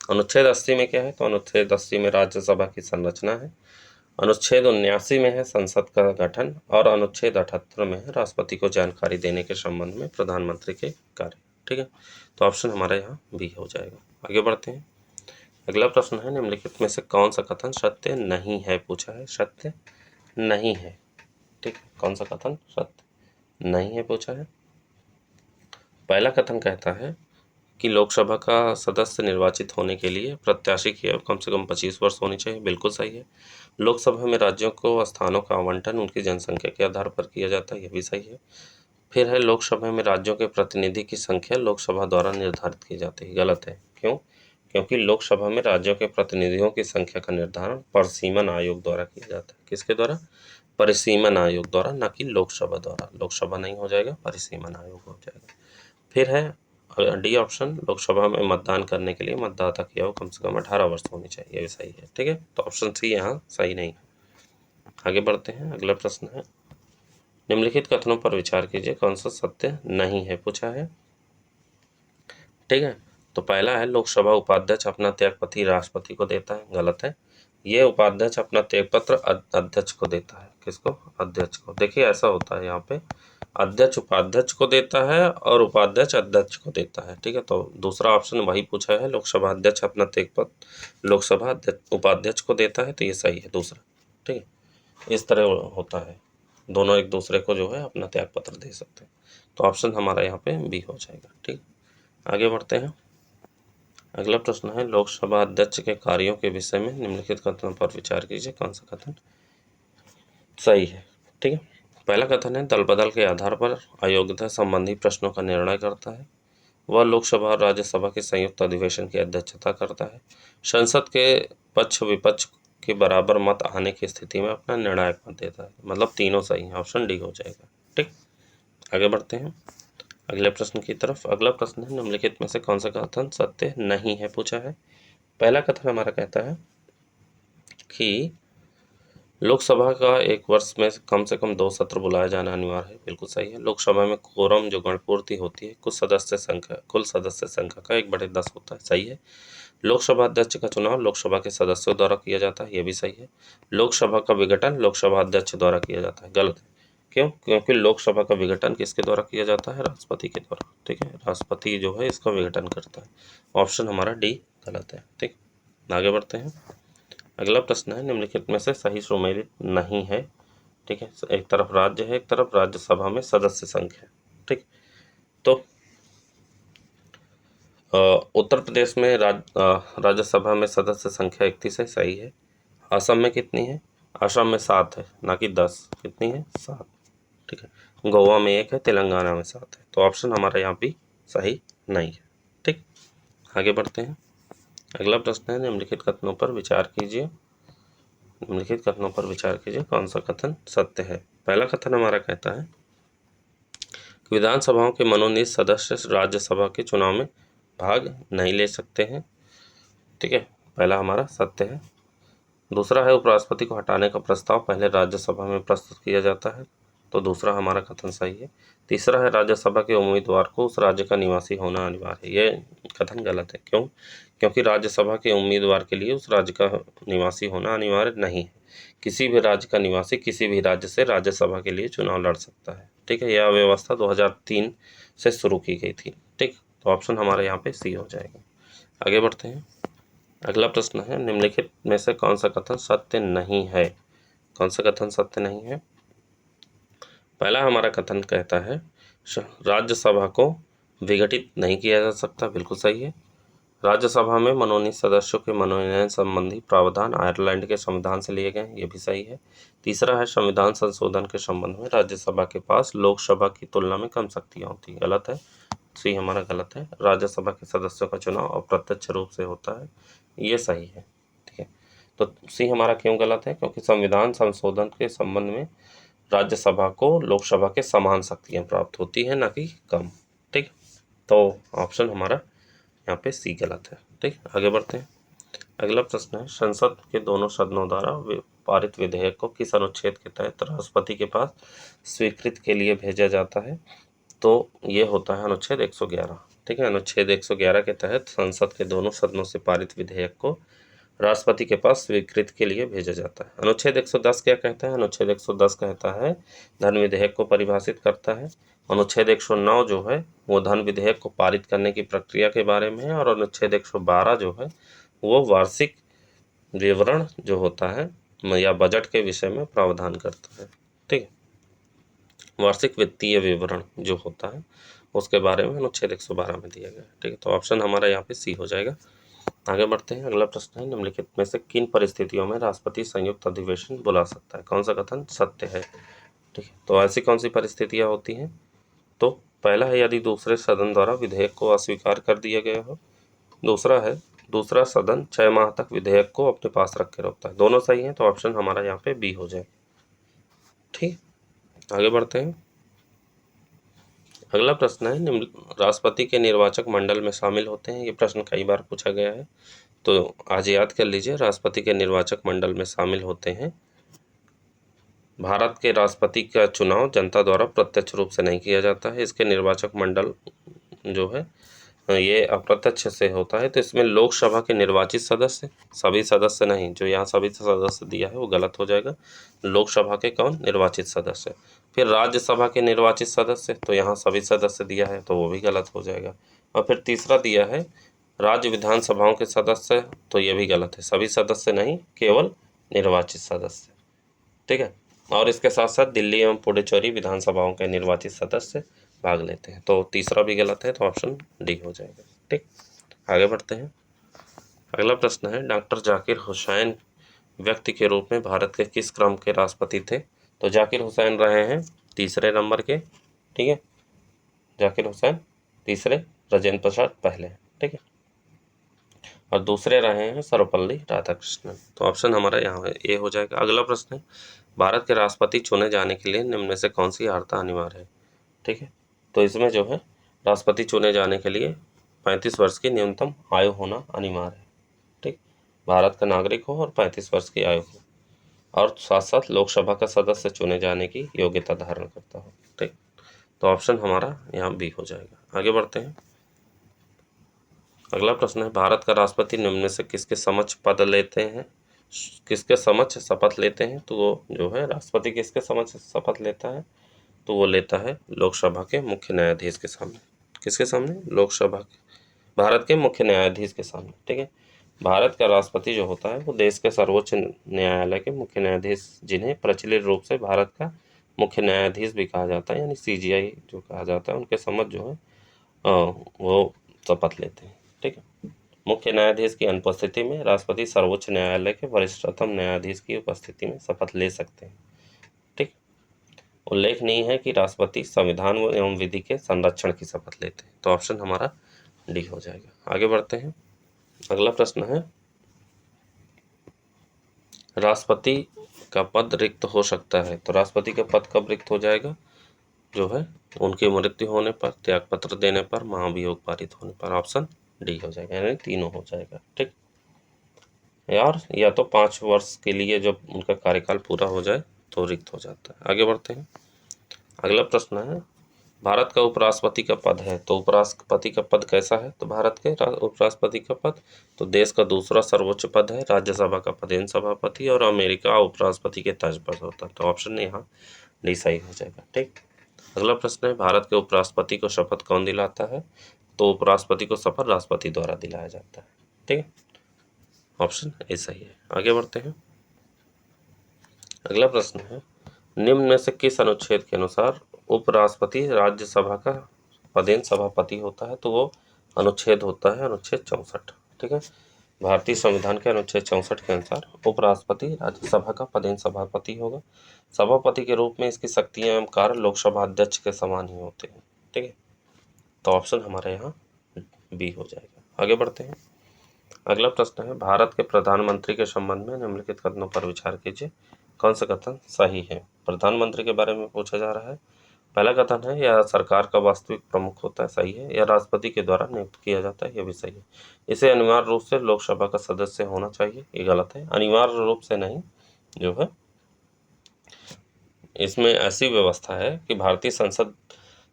अनुच्छेद 80 में क्या है? तो अनुच्छेद 80 में राज्यसभा की संरचना है। अनुच्छेद 79 में है संसद का गठन और अनुच्छेद 78 में है राष्ट्रपति को जानकारी देने के संबंध में प्रधानमंत्री के कार्य, ठीक है। तो ऑप्शन हमारा यहाँ बी हो जाएगा। आगे बढ़ते हैं। अगला प्रश्न है निम्नलिखित में से कौन सा कथन सत्य नहीं है पूछा है? सत्य नहीं है, ठीक है। कौन सा कथन सत्य नहीं है पूछा है? पहला कथन कहता है कि लोकसभा का सदस्य निर्वाचित होने के लिए प्रत्याशी की आयु कम से कम 25 वर्ष होनी चाहिए, बिल्कुल सही है। लोकसभा में राज्यों को स्थानों का आवंटन उनकी जनसंख्या के आधार पर किया जाता है, यह भी सही है। फिर है लोकसभा में राज्यों के प्रतिनिधि की संख्या लोकसभा द्वारा निर्धारित की जाती है, गलत है। क्यों? क्योंकि लोकसभा में राज्यों के प्रतिनिधियों की संख्या का निर्धारण परिसीमन आयोग द्वारा किया जाता है। किसके द्वारा? परिसीमन आयोग द्वारा, न कि लोकसभा द्वारा। लोकसभा नहीं हो जाएगा, परिसीमन आयोग हो जाएगा। फिर है डी ऑप्शन, लोकसभा में मतदान करने के लिए मतदाता की आयु कम से कम 18 वर्ष होनी चाहिए, ये सही है, ठीक है। तो ऑप्शन सी यहाँ सही नहीं है। आगे बढ़ते हैं। अगला प्रश्न है निम्नलिखित कथनों पर विचार कीजिए, कौन सा सत्य नहीं है पूछा है, ठीक है। तो पहला है लोकसभा उपाध्यक्ष अपना त्यागपत्र राष्ट्रपति को देता है, गलत है। ये उपाध्यक्ष अपना त्यागपत्र अध्यक्ष को देता है। किसको? अध्यक्ष को। देखिए ऐसा होता है यहाँ पे, अध्यक्ष उपाध्यक्ष को देता है और उपाध्यक्ष अध्यक्ष को देता है, ठीक है। तो दूसरा ऑप्शन वही पूछा है, लोकसभा अध्यक्ष अपना त्यागपत्र लोकसभा उपाध्यक्ष को देता है, तो ये सही है दूसरा, ठीक है। इस तरह होता है, दोनों एक दूसरे को जो है अपना त्यागपत्र दे सकते हैं। तो ऑप्शन हमारा यहाँ पे बी हो जाएगा, ठीक। आगे बढ़ते हैं। अगला प्रश्न है लोकसभा अध्यक्ष के कार्यों के विषय में निम्नलिखित कथनों पर विचार कीजिए, कौन सा कथन सही है, ठीक है। पहला कथन है दल बदल के आधार पर अयोग्यता संबंधी प्रश्नों का निर्णय करता है। वह लोकसभा और राज्यसभा के संयुक्त अधिवेशन की अध्यक्षता करता है। संसद के पक्ष विपक्ष के बराबर मत आने की स्थिति में अपना निर्णायक मत देता है। मतलब तीनों सही है, ऑप्शन डी हो जाएगा, ठीक। आगे बढ़ते हैं अगले प्रश्न की तरफ। अगला प्रश्न है निम्नलिखित में से कौन सा कथन सत्य नहीं है पूछा है। पहला कथन हमारा कहता है कि लोकसभा का एक वर्ष में कम से कम 2 सत्र बुलाया जाना अनिवार्य है, बिल्कुल सही है। लोकसभा में कोरम जो गणपूर्ति होती है कुल सदस्य संख्या का 1/10 होता है, सही है। लोकसभा अध्यक्ष का चुनाव लोकसभा के सदस्यों द्वारा किया जाता है, ये भी सही है। लोकसभा का विघटन लोकसभा अध्यक्ष द्वारा किया जाता है, गलत है। क्यों? क्योंकि लोकसभा का विघटन किसके द्वारा किया जाता है? राष्ट्रपति के द्वारा, ठीक है। राष्ट्रपति जो है इसका विघटन करता है। ऑप्शन हमारा डी गलत है, ठीक। आगे बढ़ते हैं। अगला प्रश्न है, निम्नलिखित में से सही सुमेलित नहीं है, ठीक है। एक तरफ राज्य है, एक तरफ राज्यसभा में सदस्य संख्या है, ठीक। तो उत्तर प्रदेश में राज्यसभा में सदस्य संख्या 31 है, सही है। असम में कितनी है? असम में 7 है, ना कि 10। कितनी है? 7, ठीक है। गोवा में 1 है, तेलंगाना में 7 है। तो ऑप्शन हमारा यहाँ भी सही नहीं है, ठीक। आगे बढ़ते हैं। अगला प्रश्न है, निम्नलिखित कथनों पर विचार कीजिए। निम्नलिखित कथनों पर विचार कीजिए, कौन सा कथन सत्य है। पहला कथन हमारा कहता है कि विधानसभाओं के मनोनीत सदस्य राज्यसभा के चुनाव में भाग नहीं ले सकते हैं, ठीक है। पहला हमारा सत्य है। दूसरा है, उपराष्ट्रपति को हटाने का प्रस्ताव पहले राज्यसभा में प्रस्तुत किया जाता है, तो दूसरा हमारा कथन सही है। तीसरा है, राज्यसभा के उम्मीदवार को उस राज्य का निवासी होना अनिवार्य है, ये कथन गलत है। क्यों? क्योंकि राज्यसभा के उम्मीदवार के लिए उस राज्य का निवासी होना अनिवार्य नहीं है। किसी भी राज्य का निवासी किसी भी राज्य से राज्यसभा के लिए चुनाव लड़ सकता है, ठीक है। यह व्यवस्था 2003 से शुरू की गई थी, ठीक। तो ऑप्शन हमारा यहाँ पे सी हो जाएगा। आगे बढ़ते हैं। अगला प्रश्न है, निम्नलिखित में से कौन सा कथन सत्य नहीं है। कौन सा कथन सत्य नहीं है? पहला हमारा कथन कहता है राज्यसभा को विघटित नहीं किया जा सकता, बिल्कुल सही है। राज्यसभा में मनोनीत सदस्यों के मनोनयन संबंधी प्रावधान आयरलैंड के संविधान से लिए गए, ये भी सही है। तीसरा है, संविधान संशोधन के संबंध में राज्यसभा के पास लोकसभा की तुलना में कम शक्तियाँ होती, गलत है। सी हमारा गलत है। राज्यसभा के सदस्यों का चुनाव अप्रत्यक्ष रूप से होता है, ये सही है, ठीक है। तो सी हमारा क्यों गलत है? क्योंकि संविधान संशोधन के संबंध में राज्यसभा को लोकसभा के समान शक्तियाँ प्राप्त होती हैं, ना कि कम, ठीक। तो ऑप्शन हमारा यहाँ पे सी गलत है, ठीक। आगे बढ़ते हैं। अगला प्रश्न है, संसद के दोनों सदनों द्वारा पारित विधेयक को किस अनुच्छेद के तहत राष्ट्रपति के पास स्वीकृत के लिए भेजा जाता है? तो ये होता है अनुच्छेद 111, ठीक है। अनुच्छेद 111 के तहत संसद के दोनों सदनों से पारित विधेयक को राष्ट्रपति के पास स्वीकृत के लिए भेजा जाता है। अनुच्छेद 110 क्या कहता है? अनुच्छेद 110 कहता है, धन विधेयक को परिभाषित करता है। अनुच्छेद 109 जो है वो धन विधेयक को पारित करने की प्रक्रिया के बारे में है, और अनुच्छेद 112 जो है वो वार्षिक विवरण जो होता है या बजट के विषय में प्रावधान करता है, ठीक है। वार्षिक वित्तीय विवरण जो होता है उसके बारे में अनुच्छेद 112 में दिया गया है, ठीक है। तो ऑप्शन हमारा यहाँ पे सी हो जाएगा। आगे बढ़ते हैं। अगला प्रश्न है, निम्नलिखित में से किन परिस्थितियों में राष्ट्रपति संयुक्त अधिवेशन बुला सकता है? कौन सा कथन सत्य है? ठीक है, तो ऐसी कौन सी परिस्थितियां होती हैं? तो पहला है, यदि दूसरे सदन द्वारा विधेयक को अस्वीकार कर दिया गया हो। दूसरा है, दूसरा सदन 6 माह तक विधेयक को अपने पास रख के रखता है। दोनों सही हैं, तो ऑप्शन हमारा यहाँ पे बी हो जाए, ठीक। आगे बढ़ते हैं। अगला प्रश्न है, निम्न राष्ट्रपति के निर्वाचक मंडल में शामिल होते हैं। ये प्रश्न कई बार पूछा गया है, तो आज याद कर लीजिए। राष्ट्रपति के निर्वाचक मंडल में शामिल होते हैं, भारत के राष्ट्रपति का चुनाव जनता द्वारा प्रत्यक्ष रूप से नहीं किया जाता है, इसके निर्वाचक मंडल जो है ये अप्रत्यक्ष से होता है। तो इसमें लोकसभा के निर्वाचित सदस्य, सभी सदस्य नहीं, जो यहाँ सभी सदस्य दिया है वो गलत हो जाएगा। लोकसभा के कौन? निर्वाचित सदस्य। फिर राज्यसभा के निर्वाचित सदस्य, तो यहाँ सभी सदस्य दिया है तो वो भी गलत हो जाएगा। और फिर तीसरा दिया है राज्य विधानसभाओं के सदस्य, तो ये भी गलत है, सभी सदस्य नहीं, केवल निर्वाचित सदस्य, ठीक है। और इसके साथ साथ दिल्ली एवं पुडुचेरी विधानसभाओं के निर्वाचित सदस्य भाग लेते हैं, तो तीसरा भी गलत है, तो ऑप्शन डी हो जाएगा, ठीक। आगे बढ़ते हैं। अगला प्रश्न है, डॉक्टर जाकिर हुसैन व्यक्ति के रूप में भारत के किस क्रम के राष्ट्रपति थे? तो जाकिर हुसैन रहे हैं तीसरे नंबर के, ठीक है। जाकिर हुसैन तीसरे, राजेंद्र प्रसाद पहले, ठीक है। और दूसरे रहे हैं सर्वपल्ली राधाकृष्णन। तो ऑप्शन हमारा यहाँ ए हो जाएगा। अगला प्रश्न है, भारत के राष्ट्रपति चुने जाने के लिए निम्न में से कौन सी अर्हता अनिवार्य है? ठीक है, तो इसमें जो है राष्ट्रपति चुने जाने के लिए 35 वर्ष की न्यूनतम आयु होना अनिवार्य है, ठीक। भारत का नागरिक हो और 35 वर्ष की आयु हो। और साथ साथ लोकसभा का सदस्य चुने जाने की योग्यता धारण करता हो। ठीक, तो ऑप्शन हमारा यहाँ बी हो जाएगा। आगे बढ़ते हैं। अगला प्रश्न है, भारत का राष्ट्रपति निम्न में से किसके समक्ष पद लेते हैं, किसके समक्ष शपथ लेते हैं? तो वो जो है राष्ट्रपति किसके समक्ष शपथ लेता है? तो वो लेता है लोकसभा के मुख्य न्यायाधीश के सामने। किसके सामने? लोकसभा के, भारत के मुख्य न्यायाधीश के सामने। ठीक है, भारत का राष्ट्रपति जो होता है वो देश के सर्वोच्च न्यायालय के मुख्य न्यायाधीश, जिन्हें प्रचलित रूप से भारत का मुख्य न्यायाधीश भी कहा जाता है, यानी सीजीआई जो कहा जाता है, उनके समक्ष जो है वो शपथ लेते हैं। ठीक है, मुख्य न्यायाधीश की अनुपस्थिति में राष्ट्रपति सर्वोच्च न्यायालय के वरिष्ठतम न्यायाधीश की उपस्थिति में शपथ ले सकते हैं। ठीक, उल्लेखनीय है कि राष्ट्रपति संविधान एवं विधि के संरक्षण की शपथ लेते हैं। तो ऑप्शन हमारा डी हो जाएगा। आगे बढ़ते हैं। अगला प्रश्न है, राष्ट्रपति का पद रिक्त हो सकता है। तो राष्ट्रपति का पद कब रिक्त हो जाएगा? जो है उनकी मृत्यु होने पर, त्यागपत्र देने पर, महाभियोग पारित होने पर। ऑप्शन डी हो जाएगा, यानी तीनों हो जाएगा। ठीक, यार या तो 5 वर्ष के लिए जब उनका कार्यकाल पूरा हो जाए तो रिक्त हो जाता है। आगे बढ़ते हैं। अगला प्रश्न है, भारत का उपराष्ट्रपति का पद है। तो उपराष्ट्रपति का पद कैसा है? तो भारत के उपराष्ट्रपति का पद तो देश का दूसरा सर्वोच्च पद है। राज्यसभा का पदेन सभापति और अमेरिका उपराष्ट्रपति के तर्ज पर होता है। तो ऑप्शन यहाँ डी सही हो जाएगा। ठीक, अगला प्रश्न है, भारत के उपराष्ट्रपति को शपथ कौन दिलाता है? तो उपराष्ट्रपति को शपथ राष्ट्रपति द्वारा दिलाया जाता है। ठीक है, ऑप्शन ए सही है। आगे बढ़ते हैं। अगला प्रश्न है, निम्न में से किस अनुच्छेद के अनुसार उपराष्ट्रपति राज्यसभा का पदेन सभापति होता है? तो वो अनुच्छेद होता है अनुच्छेद 64। ठीक है, भारतीय संविधान के अनुच्छेद 64 के अनुसार उपराष्ट्रपति राज्यसभा का पदेन सभापति होगा। सभापति के रूप में इसकी शक्तियां एवं कार्य लोकसभा अध्यक्ष के समान ही होते हैं। ठीक है, तो ऑप्शन हमारे यहाँ बी हो जाएगा। आगे बढ़ते हैं। अगला प्रश्न है, भारत के प्रधानमंत्री के संबंध में निम्नलिखित कथनों पर विचार कीजिए, कौन सा कथन सही है? प्रधानमंत्री के बारे में पूछा जा रहा है। पहला कथन है, यह सरकार का वास्तविक प्रमुख होता है। सही है। यह राष्ट्रपति के द्वारा नियुक्त किया जाता है। यह भी सही है। इसे अनिवार्य रूप से लोकसभा का सदस्य होना चाहिए। ये गलत है, अनिवार्य रूप से नहीं। जो है इसमें ऐसी व्यवस्था है कि भारतीय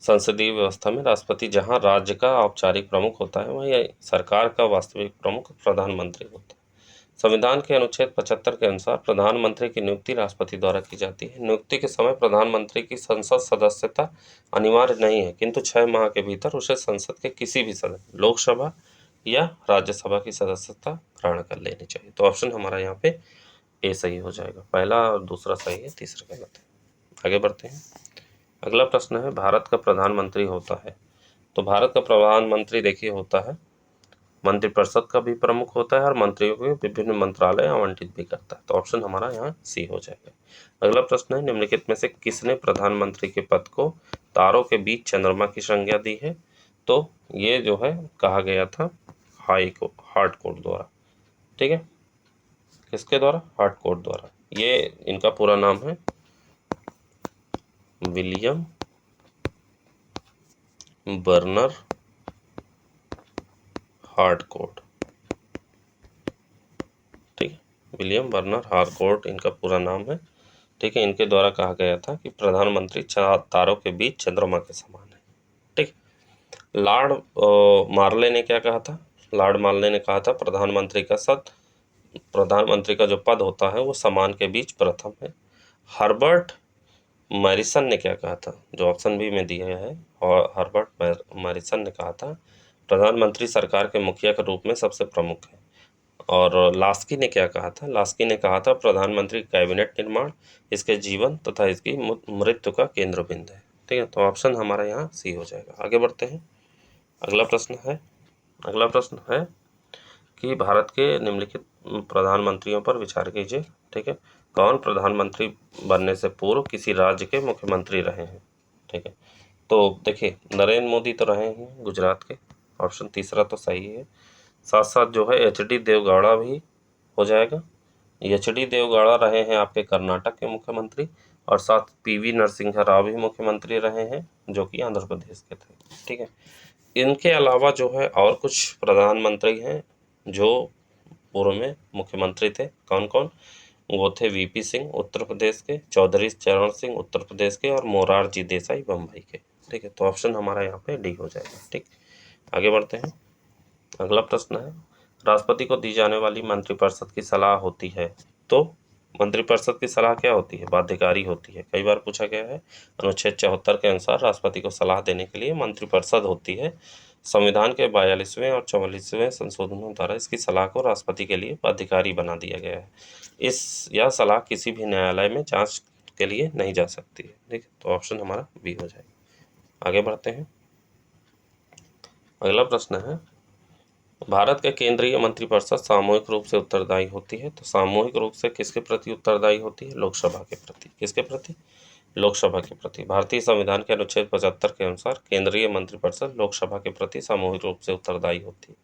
संसदीय व्यवस्था में राष्ट्रपति जहां राज्य का औपचारिक प्रमुख होता है, वहीं सरकार का वास्तविक प्रमुख प्रधानमंत्री होता है। संविधान के अनुच्छेद 75 के अनुसार प्रधानमंत्री की नियुक्ति राष्ट्रपति द्वारा की जाती है। नियुक्ति के समय प्रधानमंत्री की संसद सदस्यता अनिवार्य नहीं है, किंतु 6 माह के भीतर उसे संसद के किसी भी सदस्य, लोकसभा या राज्यसभा की सदस्यता ग्रहण कर लेनी चाहिए। तो ऑप्शन हमारा यहाँ पे ए सही हो जाएगा। पहला और दूसरा सही है, तीसरा गलत है। आगे बढ़ते हैं। अगला प्रश्न है, भारत का प्रधानमंत्री होता है। तो भारत का प्रधानमंत्री देखिए होता है, मंत्रिपरिषद का भी प्रमुख होता है और मंत्रियों को विभिन्न मंत्रालय आवंटित भी करता है। तो ऑप्शन हमारा यहाँ सी हो जाएगा। अगला प्रश्न है, निम्नलिखित में से किसने प्रधानमंत्री के पद को तारों के बीच चंद्रमा की संज्ञा दी है? तो ये जो है कहा गया था हार्ट कोर्ट द्वारा। ठीक है, किसके द्वारा? हार्ट कोर्ट द्वारा। ये इनका पूरा नाम है विलियम बर्नर हार्टकोर्ट। ठीक है, विलियम बर्नर हार्टकोर्ट इनका पूरा नाम है। ठीक है, इनके द्वारा कहा गया था कि प्रधानमंत्री तारों के बीच चंद्रमा के समान है। ठीक, लॉर्ड मार्ले ने क्या कहा था? लॉर्ड मार्ले ने कहा था प्रधानमंत्री का जो पद होता है वो समान के बीच प्रथम है। हर्बर्ट मैरिसन ने क्या कहा था? जो ऑप्शन बी में दिया है, और हर्बर्ट मैरिसन ने कहा था प्रधानमंत्री सरकार के मुखिया के रूप में सबसे प्रमुख है। और लास्की ने क्या कहा था? लास्की ने कहा था प्रधानमंत्री कैबिनेट निर्माण इसके जीवन तथा इसकी मृत्यु का केंद्र बिंदु है। ठीक है, तो ऑप्शन हमारा यहाँ सी हो जाएगा। आगे बढ़ते हैं। अगला प्रश्न है कि भारत के निम्नलिखित प्रधानमंत्रियों पर विचार कीजिए। ठीक है, कौन प्रधानमंत्री बनने से पूर्व किसी राज्य के मुख्यमंत्री रहे हैं? ठीक है, तो देखिए नरेंद्र मोदी तो रहे हैं गुजरात के, ऑप्शन तीसरा तो सही है। साथ साथ जो है एच.डी. देवगौड़ा भी हो जाएगा। एच.डी. देवगौड़ा रहे हैं आपके कर्नाटक के मुख्यमंत्री, और साथ पी.वी. नरसिंह राव भी मुख्यमंत्री रहे हैं जो कि आंध्र प्रदेश के थे। ठीक है, इनके अलावा जो है और कुछ प्रधानमंत्री हैं जो पूर्व में मुख्यमंत्री थे। कौन कौन? वो थे वीपी सिंह उत्तर प्रदेश के, चौधरी चरण सिंह उत्तर प्रदेश के, और मोरारजी देसाई बम्बई के। ठीक है, तो ऑप्शन हमारा यहाँ पे डी हो जाएगा। ठीक, आगे बढ़ते हैं। अगला प्रश्न है, राष्ट्रपति को दी जाने वाली मंत्रिपरिषद की सलाह होती है। तो मंत्रिपरिषद की सलाह क्या होती है? बाध्यकारी होती है। कई बार पूछा गया है। अनुच्छेद 74 के अनुसार राष्ट्रपति को सलाह देने के लिए मंत्रिपरिषद होती है। संविधान के 42वें और 44वें संशोधनों द्वारा इसकी सलाह को राष्ट्रपति के लिए बाध्यकारी बना दिया गया है। यह सलाह किसी भी न्यायालय में जांच के लिए नहीं जा सकती है। ठीक है, तो ऑप्शन हमारा बी हो जाएगा। आगे बढ़ते हैं। अगला प्रश्न है, भारत के केंद्रीय मंत्रिपरिषद सामूहिक रूप से उत्तरदायी होती है। तो सामूहिक रूप से किसके प्रति उत्तरदायी होती है? लोकसभा के प्रति। किसके प्रति? लोकसभा के प्रति। भारतीय संविधान के अनुच्छेद 75 के अनुसार केंद्रीय मंत्रिपरिषद लोकसभा के प्रति सामूहिक रूप से उत्तरदायी होती है।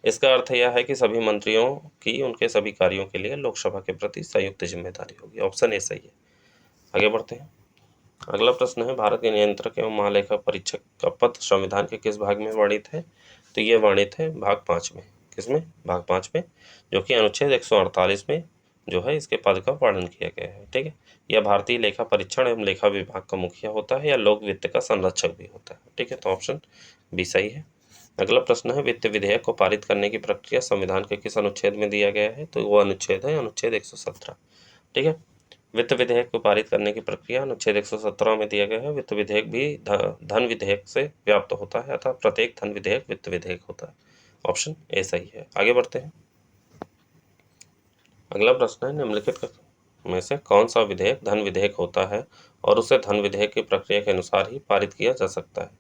इसका अर्थ यह है कि सभी मंत्रियों की उनके सभी कार्यों के लिए लोकसभा के प्रति संयुक्त जिम्मेदारी होगी। ऑप्शन ए सही है। आगे बढ़ते हैं। अगला प्रश्न है, भारत के नियंत्रक एवं महालेखा परीक्षक का पद संविधान के किस भाग में वर्णित है? तो ये वर्णित है भाग 5 में। किसमें? भाग 5 में, जो कि अनुच्छेद 148 में जो है इसके पद का वर्णन किया गया है। ठीक है, यह भारतीय लेखा परीक्षण एवं लेखा विभाग का मुखिया होता है या लोक वित्त का संरक्षक भी होता है। ठीक है, तो ऑप्शन बी सही है। अगला प्रश्न है, वित्त विधेयक को पारित करने की प्रक्रिया संविधान के किस अनुच्छेद में दिया गया है? तो वो अनुच्छेद है अनुच्छेद 117। ठीक है, वित्त विधेयक को पारित करने की प्रक्रिया अनुच्छेद 117 में दिया गया है। वित्त विधेयक भी धन विधेयक से व्याप्त होता है, अतः प्रत्येक धन विधेयक वित्त विधेयक होता है। ऑप्शन ए सही है। आगे बढ़ते हैं। अगला प्रश्न है, निम्नलिखित में से कौन सा विधेयक धन विधेयक होता है और उसे धन विधेयक की प्रक्रिया के अनुसार ही पारित किया जा सकता है?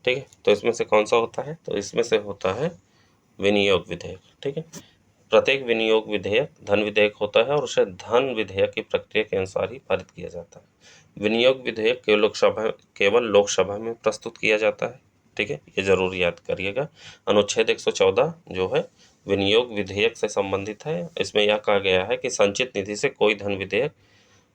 ठीक है, तो इसमें से कौन सा होता है? तो इसमें से होता है विनियोग विधेयक। ठीक है, प्रत्येक विनियोग विधेयक धन विधेयक होता है और उसे धन विधेयक की प्रक्रिया के अनुसार ही पारित किया जाता है। विनियोग विधेयक केवल लोकसभा में प्रस्तुत किया जाता है। ठीक है, ये जरूर याद करिएगा। अनुच्छेद 114 जो है विनियोग विधेयक से संबंधित है। इसमें यह कहा गया है कि संचित निधि से कोई धन विधेयक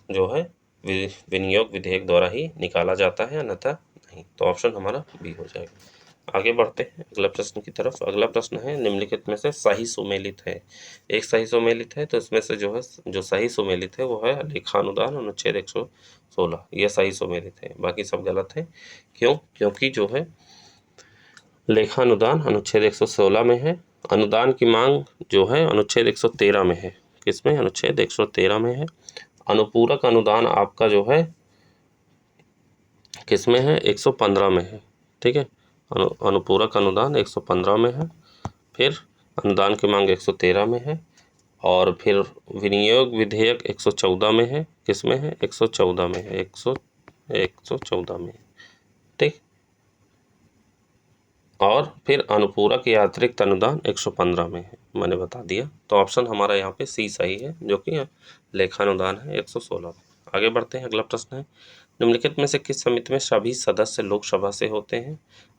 जो है विनियोग विधेयक द्वारा ही निकाला जाता है, अन्यथा नहीं। तो ऑप्शन हमारा बी हो जाएगा। आगे बढ़ते हैं अगला प्रश्न की तरफ। अगला प्रश्न है, निम्नलिखित में से सही सुमेलित है। एक सही सुमेलित है, तो इसमें से जो है जो सही सुमेलित है वो है लेखानुदान अनुच्छेद 116। यह सही सुमेलित है, बाकी सब गलत है। क्यों? क्योंकि जो है लेखानुदान अनुच्छेद 116 में है, अनुदान की मांग जो है अनुच्छेद 113 में है। किसमें? अनुच्छेद 113 में है। अनुपूरक अनुदान आपका जो है किसमें है? 115 में है। ठीक है, अनुपूरक अनुदान 115 में है। फिर अनुदान की मांग 113 में है, और फिर विनियोग विधेयक 114 में है। किसमें है? 114 में है। 114 में है। ठीक, और फिर अनुपूरक या अतिरिक्त अनुदान 115 में है, मैंने बता दिया। तो ऑप्शन हमारा यहाँ पे सी सही है, जो कि लेखानुदान है 116 में। आगे बढ़ते हैं। अगला प्रश्न है, निम्नलिखित में से किस समिति में सभी सदस्य लोकसभा से होते हैं,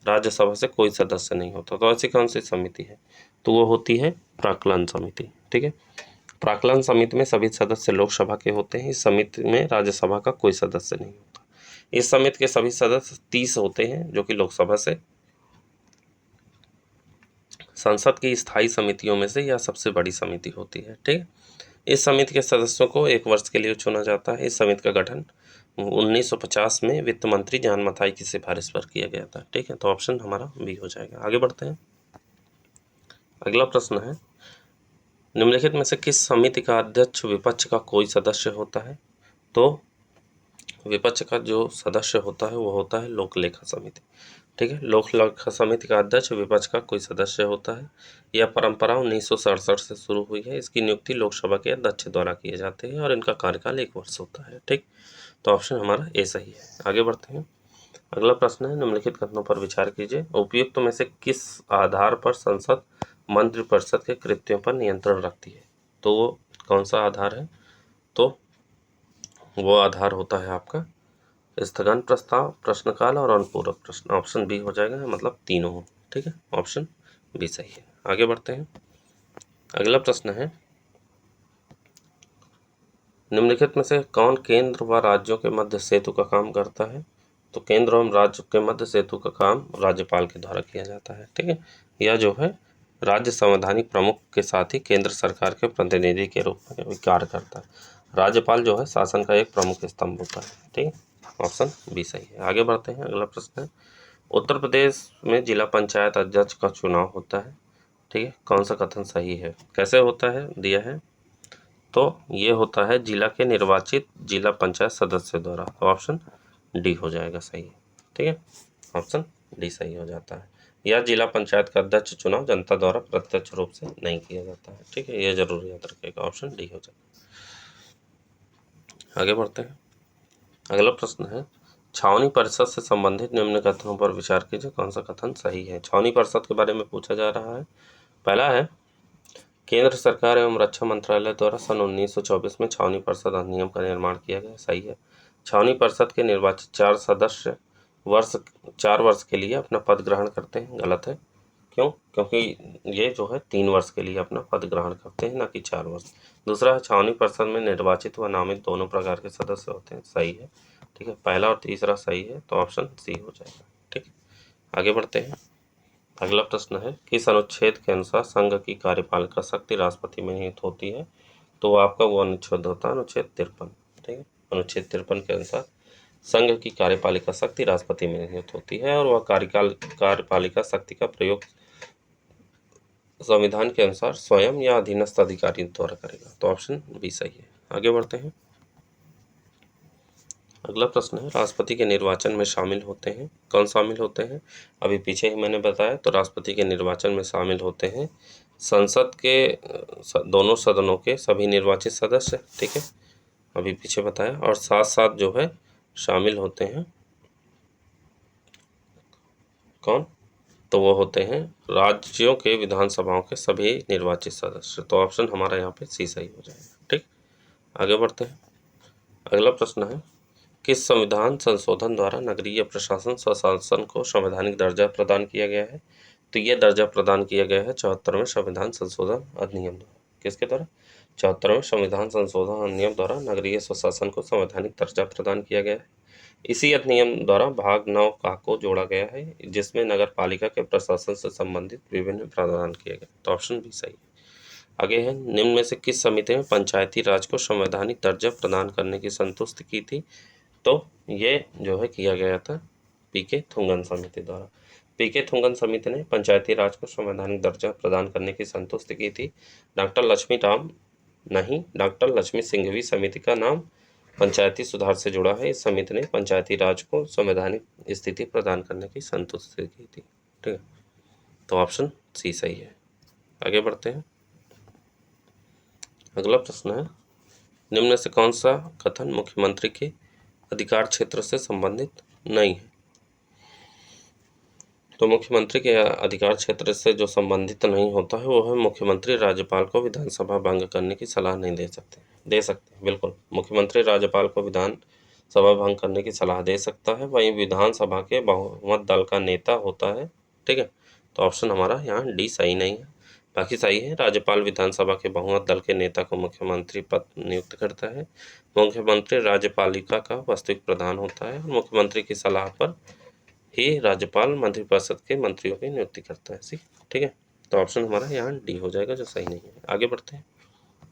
राज्यसभा से कोई सदस्य नहीं होता? तो ऐसी कौन सी समिति है? तो वो होती है प्राक्कलन समिति। ठीक है, प्राक्कलन समिति में सभी सदस्य लोकसभा के होते हैं। इस समिति में राज्यसभा का कोई सदस्य नहीं होता। इस समिति के सभी सदस्य 30 होते हैं, जो कि लोकसभा से। संसद की स्थायी समितियों में से यह सबसे बड़ी समिति होती है। ठीक, इस समिति के सदस्यों को 1 वर्ष के लिए चुना जाता है। इस समिति का गठन 1950 में वित्त मंत्री जॉन मथाई की सिफारिश पर किया गया था। ठीक है, तो ऑप्शन हमारा बी हो जाएगा। आगे बढ़ते हैं। अगला प्रश्न है, निम्नलिखित में से किस समिति का अध्यक्ष विपक्ष का कोई सदस्य होता है? तो विपक्ष का जो सदस्य होता है वो होता है लोक लेखा समिति। ठीक है, लोक लेखा समिति का अध्यक्ष विपक्ष का कोई सदस्य होता है। यह परंपरा 1967 से शुरू हुई है। इसकी नियुक्ति लोकसभा के अध्यक्ष द्वारा किए जाते हैं और इनका कार्यकाल 1 वर्ष होता है। ठीक, तो ऑप्शन हमारा ए सही है। आगे बढ़ते हैं। अगला प्रश्न है, निम्नलिखित कथनों पर विचार कीजिए। उपयुक्त में से किस आधार पर संसद मंत्रिपरिषद के कृत्यों पर नियंत्रण रखती है? तो वो कौन सा आधार है? तो वो आधार होता है आपका स्थगन प्रस्ताव, प्रश्नकाल और अनुपूरक प्रश्न। ऑप्शन बी हो जाएगा, मतलब तीनों। ठीक है, ऑप्शन बी सही है। आगे बढ़ते हैं। अगला प्रश्न है, निम्नलिखित में से कौन केंद्र व राज्यों के मध्य सेतु का काम करता है? तो केंद्र एवं राज्य के मध्य सेतु का काम राज्यपाल के द्वारा किया जाता है। ठीक है, यह जो है राज्य संवैधानिक प्रमुख के साथ ही केंद्र सरकार के प्रतिनिधि के रूप में कार्य करता है। राज्यपाल जो है शासन का एक प्रमुख स्तंभ होता है। ठीक है, ऑप्शन बी सही है। आगे बढ़ते हैं, अगला प्रश्न है, उत्तर प्रदेश में जिला पंचायत अध्यक्ष का चुनाव होता है। ठीक है, कौन सा कथन सही है? कैसे होता है दिया है, तो ये होता है जिला के निर्वाचित जिला पंचायत सदस्य द्वारा। तो ऑप्शन डी हो जाएगा सही। ठीक है, ऑप्शन डी सही हो जाता है। या जिला पंचायत का अध्यक्ष चुनाव जनता द्वारा प्रत्यक्ष रूप से नहीं किया जाता है। ठीक है, ये जरूर याद रखिएगा, ऑप्शन डी हो जाएगा। आगे बढ़ते हैं, अगला प्रश्न है, छावनी परिषद से संबंधित निम्न कथनों पर विचार कीजिए, कौन सा कथन सही है? छावनी परिषद के बारे में पूछा जा रहा है। पहला है, केंद्र सरकार एवं रक्षा मंत्रालय द्वारा सन 1924 में छावनी परिषद अधिनियम का निर्माण किया गया। सही है। छावनी परिषद के निर्वाचित 4 सदस्य 4 वर्ष के लिए अपना पद ग्रहण करते हैं। गलत है। क्यों? क्योंकि ये जो है 3 वर्ष के लिए अपना पद ग्रहण करते हैं, ना कि 4 वर्ष। दूसरा है, छावनी परिषद में निर्वाचित व नामित दोनों प्रकार के सदस्य होते हैं। सही है। ठीक है, पहला और तीसरा सही है, तो ऑप्शन सी हो जाएगा। ठीक है, आगे बढ़ते हैं, अगला प्रश्न है, किस अनुच्छेद के अनुसार संघ की कार्यपालिका शक्ति राष्ट्रपति में निहित होती है? तो आपका वो अनुच्छेद होता है अनुच्छेद 53। ठीक है, अनुच्छेद 53 के अनुसार संघ की कार्यपालिका शक्ति राष्ट्रपति में निहित होती है और वह कार्यपालिका शक्ति का प्रयोग संविधान के अनुसार स्वयं या अधीनस्थ अधिकारी द्वारा करेगा। तो ऑप्शन बी सही है। आगे बढ़ते हैं, अगला प्रश्न है, राष्ट्रपति के निर्वाचन में शामिल होते हैं, कौन शामिल होते हैं? अभी पीछे ही मैंने बताया, तो राष्ट्रपति के निर्वाचन में शामिल होते हैं संसद के दोनों सदनों के सभी निर्वाचित सदस्य। ठीक है, अभी पीछे बताया, और साथ साथ जो है शामिल होते हैं कौन? तो वो होते हैं राज्यों के विधानसभाओं के सभी निर्वाचित सदस्य। तो ऑप्शन हमारा यहाँ पे सी सही हो जाएगा। ठीक, आगे बढ़ते हैं, अगला प्रश्न है, किस संविधान संशोधन द्वारा नगरीय प्रशासन स्वशासन को संवैधानिक दर्जा प्रदान किया गया है? तो ये दर्जा प्रदान किया गया है 74वें संविधान संशोधन अधिनियम द्वारा। किसके द्वारा? 74वें संविधान संशोधन अधिनियम द्वारा नगरीय स्वशासन को संवैधानिक दर्जा प्रदान किया गया है। इसी अधिनियम द्वारा भाग 9 का को जोड़ा गया है, जिसमें नगर पालिका के प्रशासन से संबंधित विभिन्न प्रावधान किए गए। तो ऑप्शन भी सही है। आगे है, निम्न में से किस समिति ने पंचायती राज को संवैधानिक दर्जा प्रदान करने की संतुष्टि की थी? तो ये जो है किया गया था पीके थुंगन समिति द्वारा। पीके थुंगन समिति ने पंचायती राज को संवैधानिक दर्जा प्रदान करने की संतुष्टि की थी। डॉक्टर लक्ष्मी सिंघवी समिति का नाम पंचायती सुधार से जुड़ा है। इस समिति ने पंचायती राज को संवैधानिक स्थिति प्रदान करने की संतुष्टि की थी। ठीक है, तो ऑप्शन सी सही है। आगे बढ़ते हैं, अगला प्रश्न है, निम्न में से कौन सा कथन मुख्यमंत्री के अधिकार क्षेत्र से संबंधित नहीं है? तो मुख्यमंत्री के अधिकार क्षेत्र से जो संबंधित नहीं होता है वो है, मुख्यमंत्री राज्यपाल को विधानसभा भंग करने की सलाह नहीं दे सकते हैं। बिल्कुल, मुख्यमंत्री राज्यपाल को विधानसभा भंग करने की सलाह दे सकता है। वहीं विधानसभा के बहुमत दल का नेता होता है। ठीक है, तो ऑप्शन हमारा यहाँ डी सही नहीं है, बाकी सही है। राज्यपाल विधानसभा के बहुमत दल के नेता को मुख्यमंत्री पद नियुक्त करता है। मुख्यमंत्री राज्यपालिका का वास्तविक प्रधान होता है और मुख्यमंत्री की सलाह पर ही राज्यपाल मंत्रिपरिषद के मंत्रियों की नियुक्ति करता है। ठीक है, तो ऑप्शन हमारा यहाँ डी हो जाएगा, जो सही नहीं है। आगे बढ़ते हैं,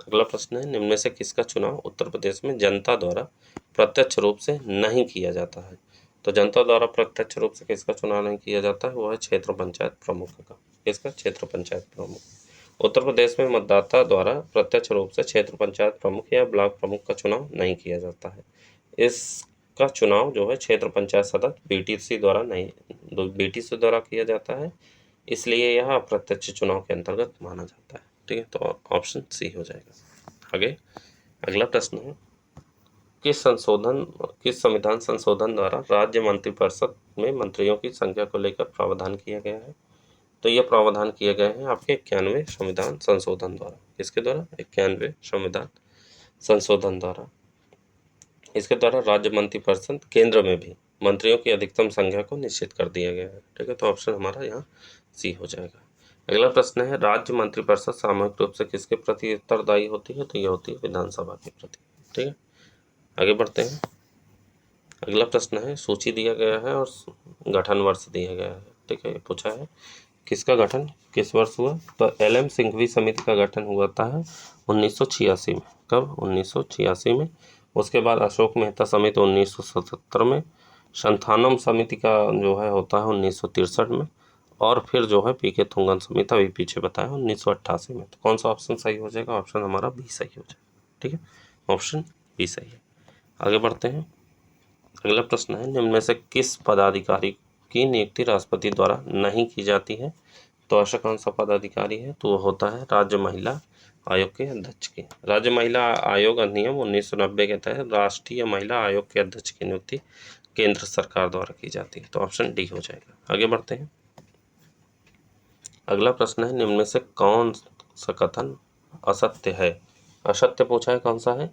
अगला प्रश्न है, निम्न में से किसका चुनाव उत्तर प्रदेश में जनता द्वारा प्रत्यक्ष रूप से नहीं किया जाता है? तो जनता द्वारा प्रत्यक्ष रूप से किसका चुनाव नहीं किया जाता है? वो है क्षेत्र पंचायत प्रमुख का। किसका? क्षेत्र पंचायत प्रमुख। उत्तर प्रदेश में मतदाता द्वारा प्रत्यक्ष रूप से क्षेत्र पंचायत प्रमुख या ब्लॉक प्रमुख का चुनाव नहीं किया जाता है। इसका चुनाव जो है क्षेत्र पंचायत सदस्य बीटीसी द्वारा किया जाता है, इसलिए यह अप्रत्यक्ष चुनाव के अंतर्गत माना जाता है। ठीक है, तो ऑप्शन सी हो जाएगा। आगे अगला प्रश्न है, किस संविधान संशोधन द्वारा राज्य मंत्रिपरिषद में मंत्रियों की संख्या को लेकर प्रावधान किया गया है? तो ये प्रावधान किए गए हैं आपके 91 संविधान संशोधन द्वारा। किसके द्वारा? 91 संविधान संशोधन द्वारा। इसके द्वारा राज्य मंत्रिपरिषद केंद्र में भी मंत्रियों की अधिकतम संख्या को निश्चित कर दिया गया है। ठीक है, तो ऑप्शन हमारा यहाँ सी हो जाएगा। अगला प्रश्न है, राज्य मंत्रिपरिषद सामूहिक रूप से किसके प्रति उत्तरदायी होती है? तो यह होती है विधानसभा के प्रति। ठीक है, आगे बढ़ते हैं, अगला प्रश्न है, सूची दिया गया है और गठन वर्ष दिया गया है। ठीक है, पूछा है किसका गठन किस वर्ष हुआ? तो LM सिंघवी समिति का गठन हुआ था 1986 में। कब? 1986 में। उसके बाद अशोक मेहता समिति 1977 में, संथानम समिति का जो है होता है 1963 में, और फिर जो है PK थुंगन समिति अभी पीछे बताया 1988 में। तो कौन सा ऑप्शन सही हो जाएगा? ऑप्शन हमारा बी सही हो जाएगा। ठीक है, ऑप्शन बी सही है। आगे बढ़ते हैं। अगला प्रश्न है, निम्न में से किस पदाधिकारी की नियुक्ति राष्ट्रपति द्वारा नहीं की जाती है? तो ऐसा कौन सा पदाधिकारी है? तो वो होता है राज्य महिला आयोग के अध्यक्ष की। राज्य महिला आयोग अधिनियम 1990 के तहत राष्ट्रीय महिला आयोग के अध्यक्ष की नियुक्ति केंद्र सरकार द्वारा की जाती है। तो ऑप्शन डी हो जाएगा। आगे बढ़ते हैं। अगला प्रश्न है, निम्न में से कौन सा कथन असत्य है? असत्य पूछा है, कौन सा है?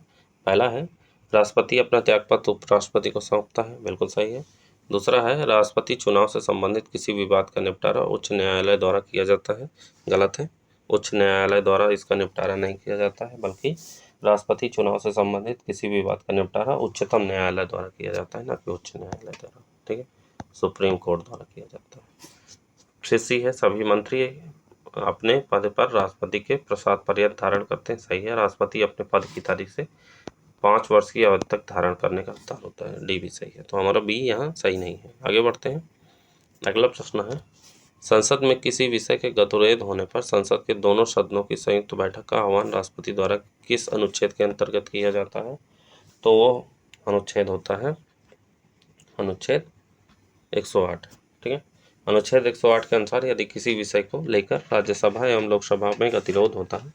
पहला है, राष्ट्रपति अपना त्यागपत्र उपराष्ट्रपति को सौंपता है, बिल्कुल सही है। दूसरा है, राष्ट्रपति चुनाव से संबंधित किसी विवाद का निपटारा उच्च न्यायालय द्वारा किया जाता है, गलत है। उच्च न्यायालय द्वारा इसका निपटारा नहीं किया जाता है, बल्कि राष्ट्रपति चुनाव से संबंधित किसी विवाद का निपटारा उच्चतम न्यायालय द्वारा किया जाता है, न कि उच्च न्यायालय द्वारा। ठीक है, सुप्रीम कोर्ट द्वारा किया जाता है। फिर सी है, सभी मंत्री अपने पद पर राष्ट्रपति के प्रसाद पर्यत धारण करते हैं, सही है। राष्ट्रपति अपने पद की तारीख से 5 वर्ष की अवधि तक धारण करने का अधिकार होता है, डी भी सही है। तो हमारा बी यहाँ सही नहीं है। आगे बढ़ते हैं। अगला प्रश्न है, संसद में किसी विषय के गतिरोध होने पर संसद के दोनों सदनों की संयुक्त बैठक का आह्वान राष्ट्रपति द्वारा किस अनुच्छेद के अंतर्गत किया जाता है? तो वो अनुच्छेद होता है अनुच्छेद 108। ठीक है, अनुच्छेद 108 के अनुसार यदि किसी विषय को लेकर राज्यसभा एवं लोकसभा में गतिरोध होता है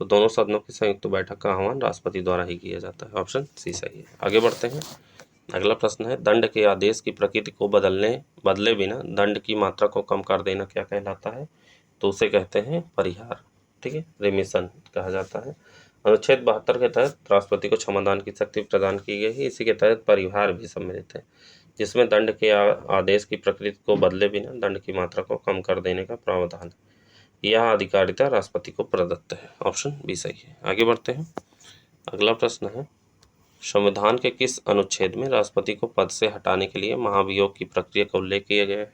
तो दोनों सदनों की संयुक्त बैठक का आह्वान राष्ट्रपति द्वारा ही किया जाता है। ऑप्शन सी सही है। आगे बढ़ते हैं। अगला प्रश्न है, दंड के आदेश की प्रकृति को बदले बिना दंड की मात्रा को कम कर देना क्या कहलाता है? तो उसे कहते हैं परिहार। ठीक है, रिमिशन कहा जाता है। अनुच्छेद 72 के तहत राष्ट्रपति को क्षमादान की शक्ति प्रदान की गई है। इसी के तहत परिहार भी सम्मिलित है, जिसमें दंड के आदेश की प्रकृति को बदले बिना दंड की मात्रा को कम कर देने का प्रावधान है। यह अधिकारिता राष्ट्रपति को प्रदत्त है। ऑप्शन बी सही है। आगे बढ़ते हैं। अगला प्रश्न है, संविधान के किस अनुच्छेद में राष्ट्रपति को पद से हटाने के लिए महाभियोग की प्रक्रिया का उल्लेख किया गया है?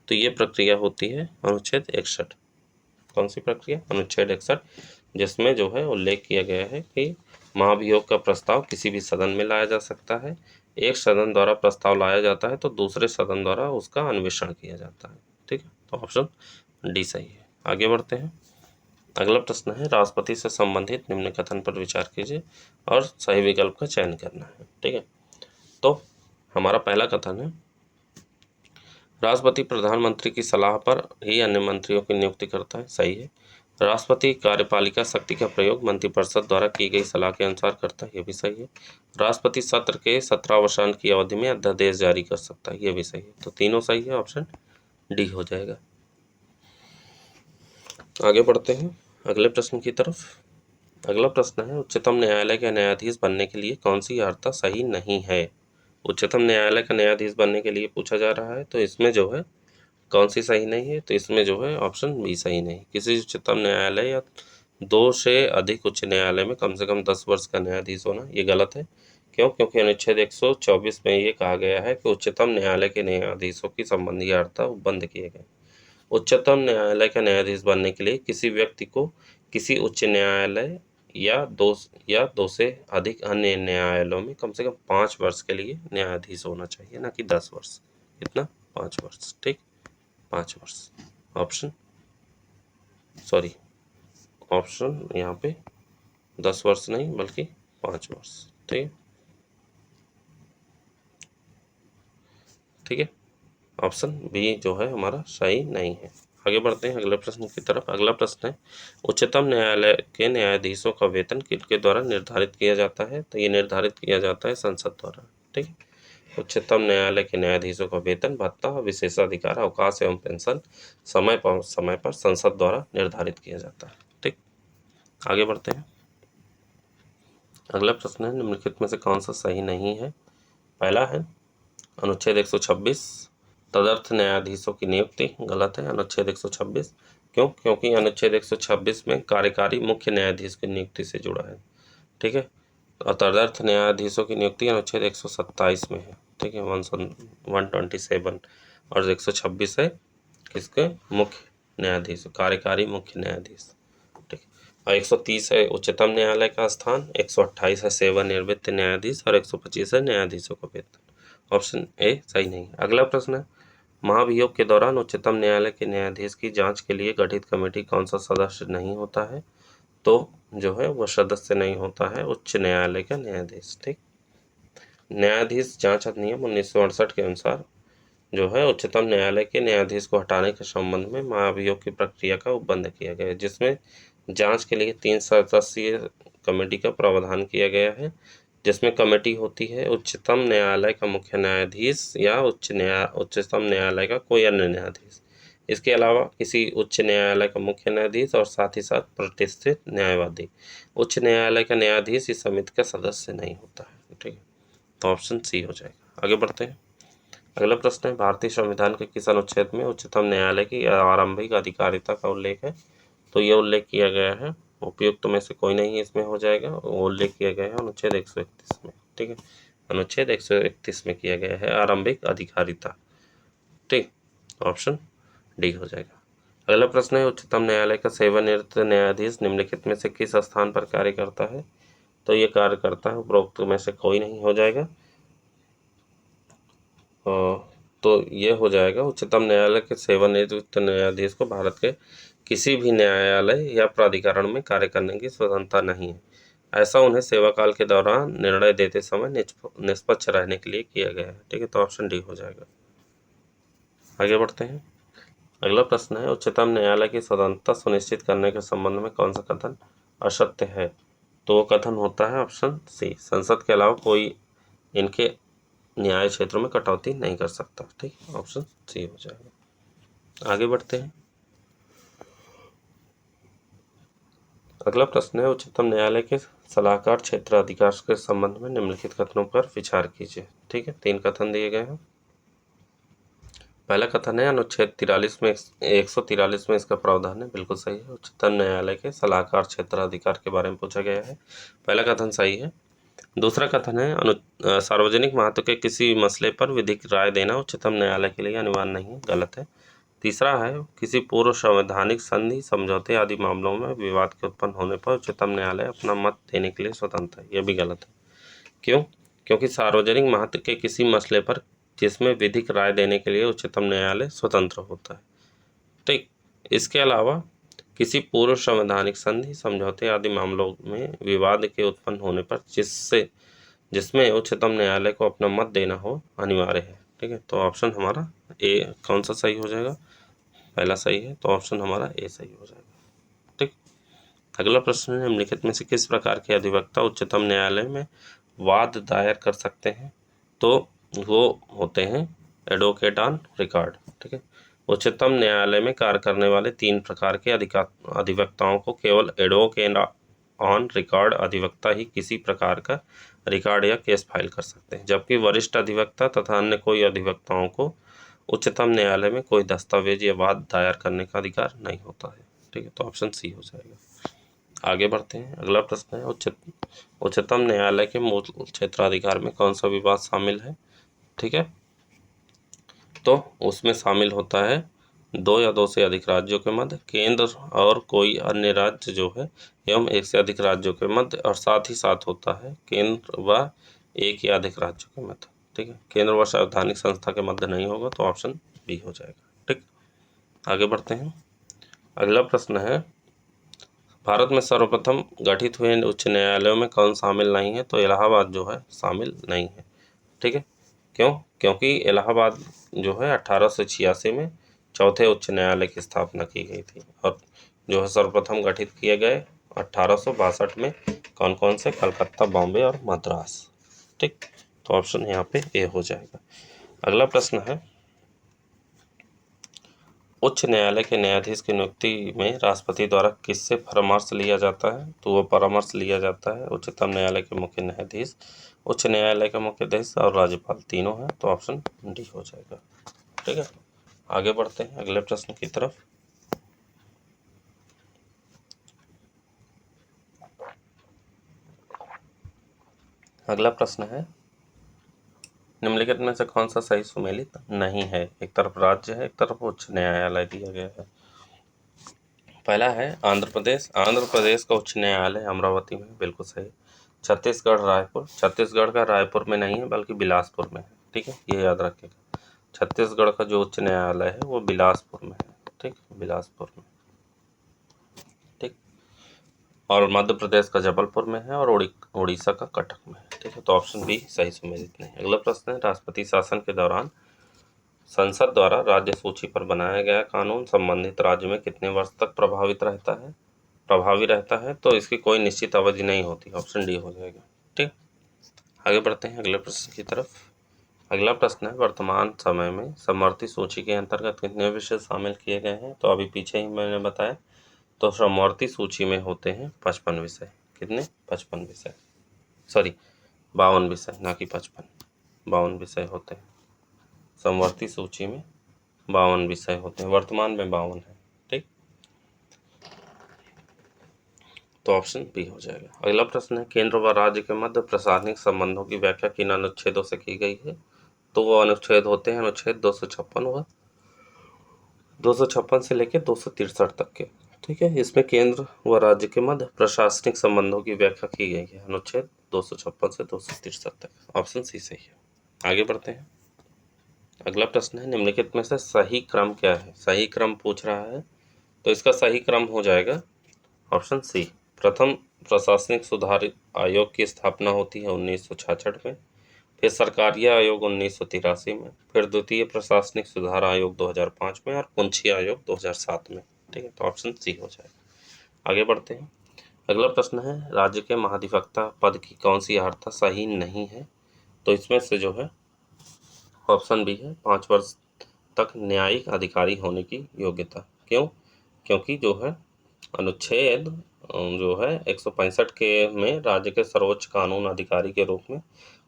तो ये प्रक्रिया होती है अनुच्छेद 61। कौन सी प्रक्रिया? अनुच्छेद 61, जिसमें जो है उल्लेख किया गया है कि महाभियोग का प्रस्ताव किसी भी सदन में लाया जा सकता है। एक सदन द्वारा प्रस्ताव लाया जाता है तो दूसरे सदन द्वारा उसका अन्वेषण किया जाता है। ठीक है, तो ऑप्शन डी सही है। आगे बढ़ते हैं। अगला प्रश्न है, राष्ट्रपति से संबंधित निम्न कथन पर विचार कीजिए और सही विकल्प का चयन करना है। ठीक है, तो हमारा पहला कथन है, राष्ट्रपति प्रधानमंत्री की सलाह पर ही अन्य मंत्रियों की नियुक्ति करता है, सही है। राष्ट्रपति कार्यपालिका शक्ति का प्रयोग मंत्रिपरिषद द्वारा की गई सलाह के अनुसार करता है, यह भी सही है। राष्ट्रपति सत्र के 17वां की अवधि में अध्यादेश जारी कर सकता है, यह भी सही है। तो तीनों सही है, ऑप्शन डी हो जाएगा। आगे बढ़ते हैं अगले प्रश्न की तरफ। अगला प्रश्न है, उच्चतम न्यायालय के न्यायाधीश बनने के लिए कौन सी अर्हता सही नहीं है? उच्चतम न्यायालय का न्यायाधीश बनने के लिए पूछा जा रहा है, तो इसमें जो है कौन सी सही नहीं है? तो इसमें जो है ऑप्शन बी सही नहीं। किसी उच्चतम न्यायालय या 2 से अधिक उच्च न्यायालय में कम से कम 10 वर्ष का न्यायाधीश होना, ये गलत है। क्यों? क्योंकि अनुच्छेद 124 में ये कहा गया है कि उच्चतम न्यायालय के न्यायाधीशों की संबंधी अर्हता बंद किए गए। उच्चतम न्यायालय का न्यायाधीश बनने के लिए किसी व्यक्ति को किसी उच्च न्यायालय या दो से अधिक अन्य न्यायालयों में कम से कम 5 वर्ष के लिए न्यायाधीश होना चाहिए, ना कि 10 वर्ष। कितना? 5 वर्ष। ठीक, 5 वर्ष। ऑप्शन यहाँ पे 10 वर्ष नहीं बल्कि 5 वर्ष। ठीक है, ऑप्शन बी जो है हमारा सही नहीं है। आगे बढ़ते हैं अगले प्रश्न की तरफ। अगला प्रश्न है, उच्चतम न्यायालय के न्यायाधीशों का वेतन किसके द्वारा निर्धारित किया जाता है? तो ये निर्धारित किया जाता है संसद द्वारा। ठीक है, उच्चतम न्यायालय के न्यायाधीशों का वेतन, भत्ता, विशेषाधिकार, अवकाश एवं पेंशन समय पर संसद द्वारा निर्धारित किया जाता है। ठीक, आगे बढ़ते हैं। अगला प्रश्न है, निम्नलिखित में से कौन सा सही नहीं है? पहला है अनुच्छेद 126, तदर्थ न्यायाधीशों की नियुक्ति, गलत है। अनुच्छेद 126 क्यों? क्योंकि अनुच्छेद 126 में कार्यकारी मुख्य न्यायाधीश की नियुक्ति से जुड़ा है। ठीक है, और तदर्थ न्यायाधीशों की नियुक्ति अनुच्छेद 127 में है। ठीक है, 127 और 126 है किसके? मुख्य न्यायाधीश, कार्यकारी मुख्य न्यायाधीश, ठीक। और 130 है उच्चतम न्यायालय का स्थान, 128 है सेवानिवृत्त न्यायाधीश और 125 है न्यायाधीशों का वेतन। ऑप्शन ए सही नहीं है। अगला प्रश्न है, महाभियोग के दौरान उच्चतम न्यायालय के न्यायाधीश की जांच के लिए गठित कमेटी कौन सा सदस्य नहीं होता है? तो जो है वो सदस्य नहीं होता है उच्च न्यायालय का न्यायाधीश, ठीक। न्यायाधीश जांच अधिनियम 1968 के अनुसार जो है उच्चतम न्यायालय के न्यायाधीश को हटाने के संबंध में महाभियोग की प्रक्रिया का उपबंध किया गया है, जिसमें जांच के लिए 3 सदस्यीय कमेटी का प्रावधान किया गया है, जिसमें कमेटी होती है उच्चतम न्यायालय का मुख्य न्यायाधीश या उच्चतम न्यायालय का कोई अन्य न्यायाधीश। इसके अलावा किसी उच्च न्यायालय का मुख्य न्यायाधीश और साथ ही साथ प्रतिष्ठित न्यायवादी। उच्च न्यायालय का न्यायाधीश इस समिति का सदस्य नहीं होता है, ठीक है। तो ऑप्शन सी हो जाएगा। आगे बढ़ते हैं। अगला प्रश्न है, भारतीय संविधान के किस अनुच्छेद में उच्चतम न्यायालय की आरंभिक अधिकारिता का उल्लेख है? तो ये उल्लेख किया गया है, उपयुक्त में से कोई नहीं इसमें हो जाएगा, वो उल्लेख किया गया है अनुच्छेद 131 में, ठीक है। अनुच्छेद 131 में किया गया है आरंभिक अधिकारिता, ठीक। ऑप्शन डी हो जाएगा। अगला प्रश्न है, उच्चतम न्यायालय का सेवानिवृत्त न्यायाधीश निम्नलिखित में से किस स्थान पर कार्य करता है? तो ये कार्य करता है, उपरोक्त में से कोई नहीं हो जाएगा। तो ये हो जाएगा, उच्चतम न्यायालय के सेवानिवृत्त न्यायाधीश को भारत के किसी भी न्यायालय या प्राधिकरण में कार्य करने की स्वतंत्रता नहीं है। ऐसा उन्हें सेवाकाल के दौरान निर्णय देते समय निष्पक्ष रहने के लिए किया गया है, ठीक है। तो ऑप्शन डी हो जाएगा। आगे बढ़ते हैं। अगला प्रश्न है, उच्चतम न्यायालय की स्वतंत्रता सुनिश्चित करने के संबंध में कौन सा कथन असत्य है? तो वो कथन होता है ऑप्शन सी, संसद के अलावा कोई इनके न्याय क्षेत्र में कटौती नहीं कर सकता, ठीक। ऑप्शन सी हो जाएगा। आगे बढ़ते हैं। अगला प्रश्न है, उच्चतम न्यायालय के सलाहकार क्षेत्र अधिकार के संबंध में निम्नलिखित कथनों पर विचार कीजिए, ठीक है। 3 कथन दिए गए हैं। पहला कथन है, अनुच्छेद 43 में 143 में इसका प्रावधान है, बिल्कुल सही है। उच्चतम न्यायालय के सलाहकार क्षेत्र अधिकार के बारे में पूछा गया है, पहला कथन सही है। दूसरा कथन है, सार्वजनिक महत्व के किसी मसले पर विधिक राय देना उच्चतम न्यायालय के लिए अनिवार्य नहीं है, गलत है। तीसरा है, किसी पूर्व संवैधानिक संधि, समझौते आदि मामलों में विवाद के उत्पन्न होने पर उच्चतम न्यायालय अपना मत देने के लिए स्वतंत्र है, यह भी गलत है। क्यों? क्योंकि सार्वजनिक महत्व के किसी मसले पर जिसमें विधिक राय देने के लिए उच्चतम न्यायालय स्वतंत्र होता है, ठीक। इसके अलावा किसी पूर्व संवैधानिक संधि, समझौते आदि मामलों में विवाद के उत्पन्न होने पर जिसमें उच्चतम न्यायालय को अपना मत देना हो अनिवार्य है, ठीक है। तो ऑप्शन हमारा ए कौन सा सही हो जाएगा? पहला सही है, तो ऑप्शन हमारा ए सही हो जाएगा, ठीक। अगला प्रश्न है, निम्नलिखित में से किस प्रकार के अधिवक्ता उच्चतम न्यायालय में वाद दायर कर सकते हैं? तो वो होते हैं एडवोकेट ऑन रिकॉर्ड, ठीक है। उच्चतम न्यायालय में कार्य करने वाले 3 प्रकार के अधिवक्ताओं को केवल एडवोकेट ऑन रिकॉर्ड अधिवक्ता ही किसी प्रकार का रिकॉर्ड या केस फाइल कर सकते हैं, जबकि वरिष्ठ अधिवक्ता तथा अन्य कोई अधिवक्ताओं को उच्चतम न्यायालय में कोई दस्तावेज या वाद दायर करने का अधिकार नहीं होता है, ठीक है। तो ऑप्शन सी हो जाएगा। आगे बढ़ते हैं। अगला प्रश्न है, उच्चतम न्यायालय के मूल क्षेत्राधिकार में कौन सा विवाद शामिल है, ठीक है। तो उसमें शामिल होता है 2 या 2 से अधिक राज्यों के मध्य, केंद्र और कोई अन्य राज्य जो है एवं 1 से अधिक राज्यों के मध्य, और साथ ही साथ होता है केंद्र व 1 या अधिक राज्यों के मध्य, ठीक है। केंद्र व संवैधानिक संस्था के मध्य नहीं होगा, तो ऑप्शन बी हो जाएगा, ठीक। आगे बढ़ते हैं। अगला प्रश्न है, भारत में सर्वप्रथम गठित हुए उच्च न्यायालयों में कौन शामिल नहीं है? तो इलाहाबाद जो है शामिल नहीं है, ठीक है। क्यों? क्योंकि इलाहाबाद जो है 1886 में चौथे उच्च न्यायालय की स्थापना की गई थी, और जो है सर्वप्रथम गठित किए गए 1862 में। कौन कौन से? कलकत्ता, बॉम्बे और मद्रास, ठीक। तो ऑप्शन यहाँ पे ए हो जाएगा। अगला प्रश्न है, उच्च न्यायालय के न्यायाधीश की नियुक्ति में राष्ट्रपति द्वारा किससे परामर्श लिया जाता है? तो वो परामर्श लिया जाता है उच्चतम न्यायालय के मुख्य न्यायाधीश, उच्च न्यायालय का मुख्य न्यायाधीश और राज्यपाल, तीनों हैं। तो ऑप्शन डी हो जाएगा, ठीक है। आगे बढ़ते हैं अगले प्रश्न की तरफ। अगला प्रश्न है, निम्नलिखित में से कौन सा सही सुमेलित नहीं है? एक तरफ राज्य है, एक तरफ उच्च न्यायालय दिया गया है। पहला है आंध्र प्रदेश। आंध्र प्रदेश का उच्च न्यायालय अमरावती में, बिल्कुल सही। छत्तीसगढ़ रायपुर, छत्तीसगढ़ का रायपुर में नहीं है बल्कि बिलासपुर में है, ठीक है, ये याद रखिएगा। छत्तीसगढ़ का जो उच्च न्यायालय है वो बिलासपुर में है, ठीक, बिलासपुर में, ठीक। और मध्य प्रदेश का जबलपुर में है और उड़ीसा का कटक में है, ठीक है। तो ऑप्शन बी सही सुमेलित नहीं। अगला प्रश्न है, राष्ट्रपति शासन के दौरान संसद द्वारा राज्य सूची पर बनाया गया कानून संबंधित राज्य में कितने वर्ष तक प्रभावी रहता है? तो इसकी कोई निश्चित अवधि नहीं होती, ऑप्शन डी हो जाएगा, ठीक। आगे बढ़ते हैं अगले प्रश्न की तरफ। अगला प्रश्न है, वर्तमान समय में समवर्ती सूची के अंतर्गत कितने विषय शामिल किए गए हैं? तो अभी पीछे ही मैंने बताया, तो समवर्ती सूची में होते हैं 55 विषय। कितने? 55 विषय, सॉरी 52 विषय, ना कि 55, 52 विषय होते हैं समवर्ती सूची में। 52 विषय होते हैं, वर्तमान में 52 है, ठीक। तो ऑप्शन बी हो जाएगा। अगला प्रश्न है, केंद्र व राज्य के मध्य प्रशासनिक संबंधों की व्याख्या किन अनुच्छेदों से की गई है? तो वो अनुच्छेद होते हैं अनुच्छेद 256 व 256 से लेकर 263 तक के, ठीक है। इसमें केंद्र व राज्य के मध्य प्रशासनिक संबंधों की व्याख्या की गई है अनुच्छेद 256 से 263 तक। ऑप्शन सी सही है। आगे बढ़ते हैं। अगला प्रश्न है, निम्नलिखित में से सही क्रम क्या है? सही क्रम पूछ रहा है, तो इसका सही क्रम हो जाएगा ऑप्शन सी। प्रथम प्रशासनिक सुधार आयोग की स्थापना होती है 1966 में, फिर सरकारीय आयोग 1983 में, फिर द्वितीय प्रशासनिक सुधार आयोग 2005 में और पुंछी आयोग 2007 में, ठीक है। तो ऑप्शन सी हो जाएगा। आगे बढ़ते हैं। अगला प्रश्न है, राज्य के महाधिवक्ता पद की कौन सी अर्हता सही नहीं है? तो इसमें से जो है ऑप्शन बी है 5 वर्ष तक न्यायिक अधिकारी होने की योग्यता। क्यों? क्योंकि जो है अनुच्छेद जो है 165 के में राज्य के सर्वोच्च कानून अधिकारी के रूप में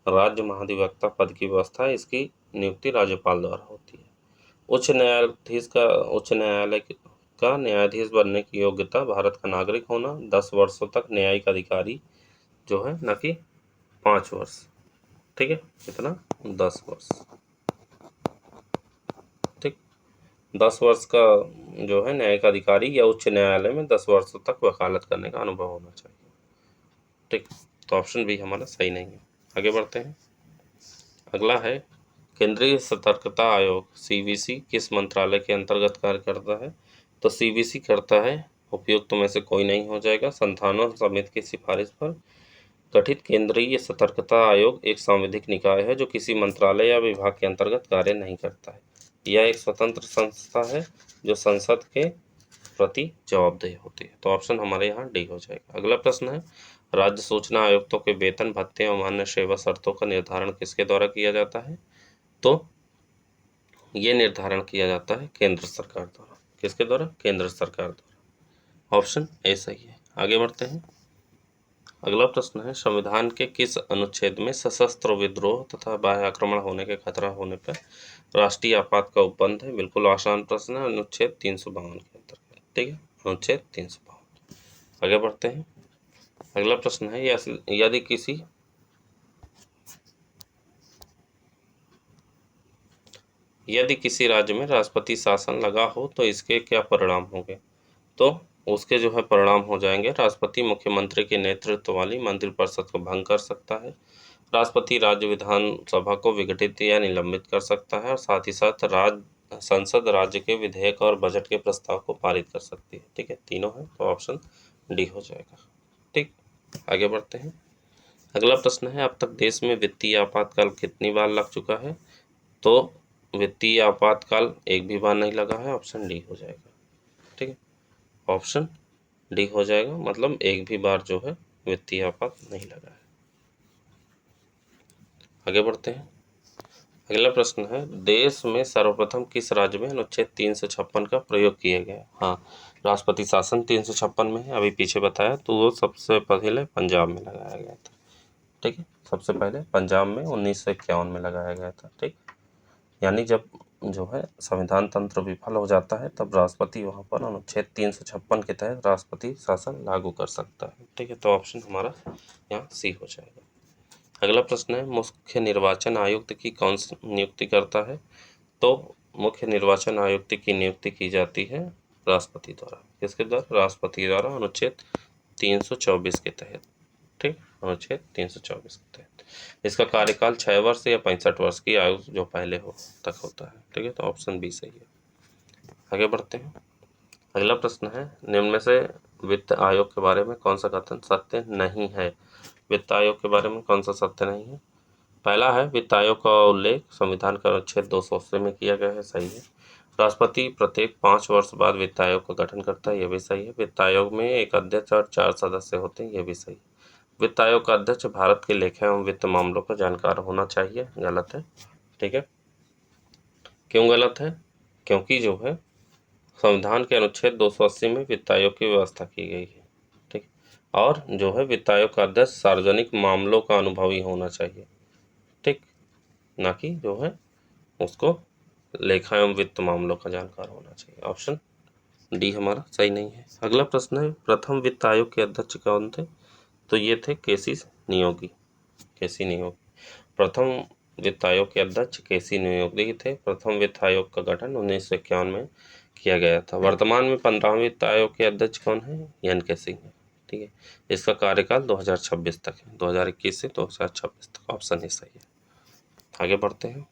राज्य महाधिवक्ता पद की व्यवस्था है, इसकी नियुक्ति राज्यपाल द्वारा होती है। उच्च न्यायालय का न्यायाधीश बनने की योग्यता भारत का नागरिक होना, 10 वर्षों तक न्यायिक अधिकारी जो है, न कि 5 वर्ष, ठीक है। कितना? 10 वर्ष, ठीक। 10 वर्ष का जो है न्यायिक अधिकारी या उच्च न्यायालय में 10 वर्षों तक वकालत करने का अनुभव होना चाहिए, ठीक। तो ऑप्शन बी हमारा सही नहीं है। आगे बढ़ते हैं। अगला है, केंद्रीय सतर्कता आयोग सीवीसी किस मंत्रालय के अंतर्गत कार्य करता है? तो सीवीसी करता है, उपयुक्त में से कोई नहीं हो जाएगा, संस्थानों समिति की सिफारिश पर गठित केंद्रीय सतर्कता आयोग एक सांविधिक निकाय है जो किसी मंत्रालय या विभाग के अंतर्गत कार्य नहीं करता है। यह एक स्वतंत्र संस्था है जो संसद के प्रति जवाबदेह होती है। तो ऑप्शन हमारे यहाँ डी हो जाएगा। अगला प्रश्न है, राज्य सूचना आयुक्तों के वेतन भत्ते एवं अन्य सेवा शर्तों का निर्धारण किसके द्वारा किया जाता है? तो ये निर्धारण किया जाता है केंद्र सरकार द्वारा। किसके द्वारा? केंद्र सरकार द्वारा। ऑप्शन ए सही है। आगे बढ़ते हैं। अगला प्रश्न है, संविधान के किस अनुच्छेद में सशस्त्र विद्रोह तथा बाह्य आक्रमण होने के खतरा होने पर राष्ट्रीय आपात का उपबंध है? बिल्कुल आसान प्रश्न है, अनुच्छेद 352 के अंतर्गत, ठीक है, अनुच्छेद 352। आगे बढ़ते हैं। अगला प्रश्न है, यदि किसी राज्य में राष्ट्रपति शासन लगा हो तो इसके क्या परिणाम होंगे? तो उसके जो है परिणाम हो जाएंगे, राष्ट्रपति मुख्यमंत्री के नेतृत्व वाली मंत्रिपरिषद को भंग कर सकता है, राष्ट्रपति राज्य विधानसभा को विघटित या निलंबित कर सकता है और साथ ही साथ संसद राज्य के विधेयक और बजट के प्रस्ताव को पारित कर सकती है, ठीक है। तीनों है, तो ऑप्शन डी हो जाएगा, ठीक। आगे बढ़ते हैं। अगला प्रश्न है, अब तक देश में वित्तीय आपातकाल कितनी बार लग चुका है? तो वित्तीय आपातकाल एक भी बार नहीं लगा है, ऑप्शन डी हो जाएगा, ठीक है। ऑप्शन डी हो जाएगा, मतलब एक भी बार जो है वित्तीय आपात नहीं लगा है। आगे बढ़ते हैं। अगला प्रश्न है, देश में सर्वप्रथम किस राज्य में अनुच्छेद 356 का प्रयोग किया गया? हाँ, राष्ट्रपति शासन 356 में है, अभी पीछे बताया, तो वो सबसे पहले पंजाब में लगाया गया था, ठीक है। सबसे पहले पंजाब में 1951 में लगाया गया था, ठीक। यानी जब जो है संविधान तंत्र विफल हो जाता है तब राष्ट्रपति वहाँ पर अनुच्छेद 356 के तहत राष्ट्रपति शासन लागू कर सकता है, ठीक है। तो ऑप्शन हमारा यहाँ सी हो जाएगा। अगला प्रश्न है, मुख्य निर्वाचन आयुक्त की कौन सी नियुक्ति करता है? तो मुख्य निर्वाचन आयुक्त की नियुक्ति की जाती है राष्ट्रपति द्वारा। किसके द्वारा? राष्ट्रपति द्वारा, अनुच्छेद 324 के तहत। ठीक, अनुच्छेद 324 के तहत। इसका कार्यकाल 6 वर्ष या 65 वर्ष की आयु जो पहले हो तक होता है। ठीक है, तो ऑप्शन बी सही है। आगे बढ़ते हैं। अगला प्रश्न है, निम्न में से वित्त आयोग के बारे में कौन सा कथन सत्य नहीं है? वित्त आयोग के बारे में कौन सा सत्य नहीं है? पहला है, वित्त आयोग का उल्लेख संविधान का अनुच्छेद 280 में किया गया है। सही है। राष्ट्रपति प्रत्येक 5 वर्ष बाद वित्त आयोग का गठन करता है। यह भी सही है। वित्त आयोग में एक अध्यक्ष और 4 सदस्य होते हैं। यह भी सही है। वित्त आयोग का अध्यक्ष भारत के लेखा एवं वित्त मामलों का जानकार होना चाहिए। गलत है। ठीक है, क्यों गलत है? क्योंकि जो है संविधान के अनुच्छेद 280 में वित्त आयोग की व्यवस्था की गई है। ठीक, और जो है वित्त आयोग का अध्यक्ष सार्वजनिक मामलों का अनुभवी होना चाहिए। ठीक, ना कि जो है उसको लेखा एवं वित्त मामलों का जानकार होना चाहिए। ऑप्शन डी हमारा सही नहीं है। अगला प्रश्न है, प्रथम वित्त आयोग के अध्यक्ष कौन थे? तो ये थे केसी नियोगी। केसी नियोगी प्रथम वित्त आयोग के अध्यक्ष केसी नियोगी थे। प्रथम वित्त आयोग का गठन 1951 में किया गया था। वर्तमान में 15वें वित्त आयोग के अध्यक्ष कौन है? एन के सिंह है। ठीक है, इसका कार्यकाल 2026 तक है, 2021 से 2026 तक। ऑप्शन ही सही है। आगे बढ़ते हैं।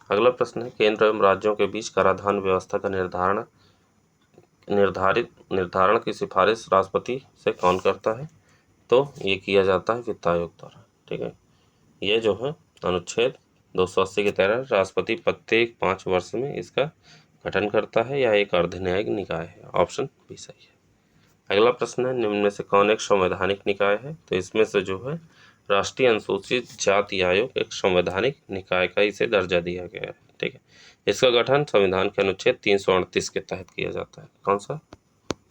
अगला प्रश्न है, केंद्र एवं राज्यों के बीच कराधान व्यवस्था का निर्धारण की सिफारिश राष्ट्रपति से कौन करता है? तो ये किया जाता है वित्त आयोग द्वारा। ठीक है, ये जो है अनुच्छेद 280 के तहत राष्ट्रपति प्रत्येक 5 वर्ष में इसका गठन करता है। या एक अर्धन्यायिक निकाय है। ऑप्शन भी सही है। अगला प्रश्न है, निम्न में से कौन एक संवैधानिक निकाय है? तो इसमें से जो है राष्ट्रीय अनुसूचित जाति आयोग एक संवैधानिक निकाय का इसे दर्जा दिया गया है। ठीक है, इसका गठन संविधान के अनुच्छेद 338 के तहत किया जाता है। कौन सा?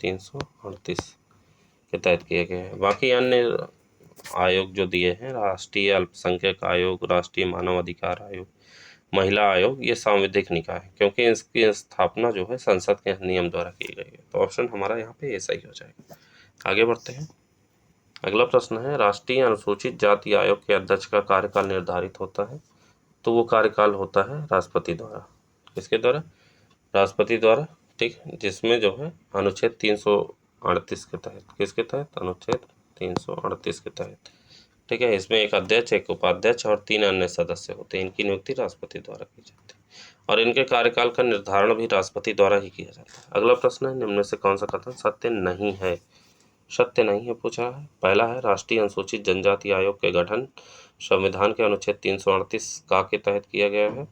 338 के तहत किया गया है। बाकी अन्य आयोग जो दिए हैं, राष्ट्रीय अल्पसंख्यक आयोग, राष्ट्रीय मानव अधिकार आयोग, महिला आयोग, ये सांविधिक निकाय है, क्योंकि इसकी स्थापना जो है संसद के नियम द्वारा की गई है। तो ऑप्शन हमारा यहाँ पे ये सही हो जाएगा। आगे बढ़ते हैं। अगला प्रश्न है, राष्ट्रीय अनुसूचित जाति आयोग के अध्यक्ष का कार्यकाल निर्धारित होता है। तो वो कार्यकाल होता है राष्ट्रपति द्वारा। किसके द्वारा? राष्ट्रपति द्वारा। ठीक, जिसमें जो है अनुच्छेद 338 के तहत। किसके तहत? अनुच्छेद 338 के तहत। ठीक है, इसमें एक अध्यक्ष, एक उपाध्यक्ष और 3 अन्य सदस्य होते हैं। इनकी नियुक्ति राष्ट्रपति द्वारा की जाती है और इनके कार्यकाल का निर्धारण भी राष्ट्रपति द्वारा ही किया जाता है। अगला प्रश्न है, निम्न में से कौन सा कथन सत्य नहीं है? सत्य नहीं है पूछा है। पहला है, राष्ट्रीय अनुसूचित जनजाति आयोग के गठन संविधान के अनुच्छेद 338 का के तहत किया गया है।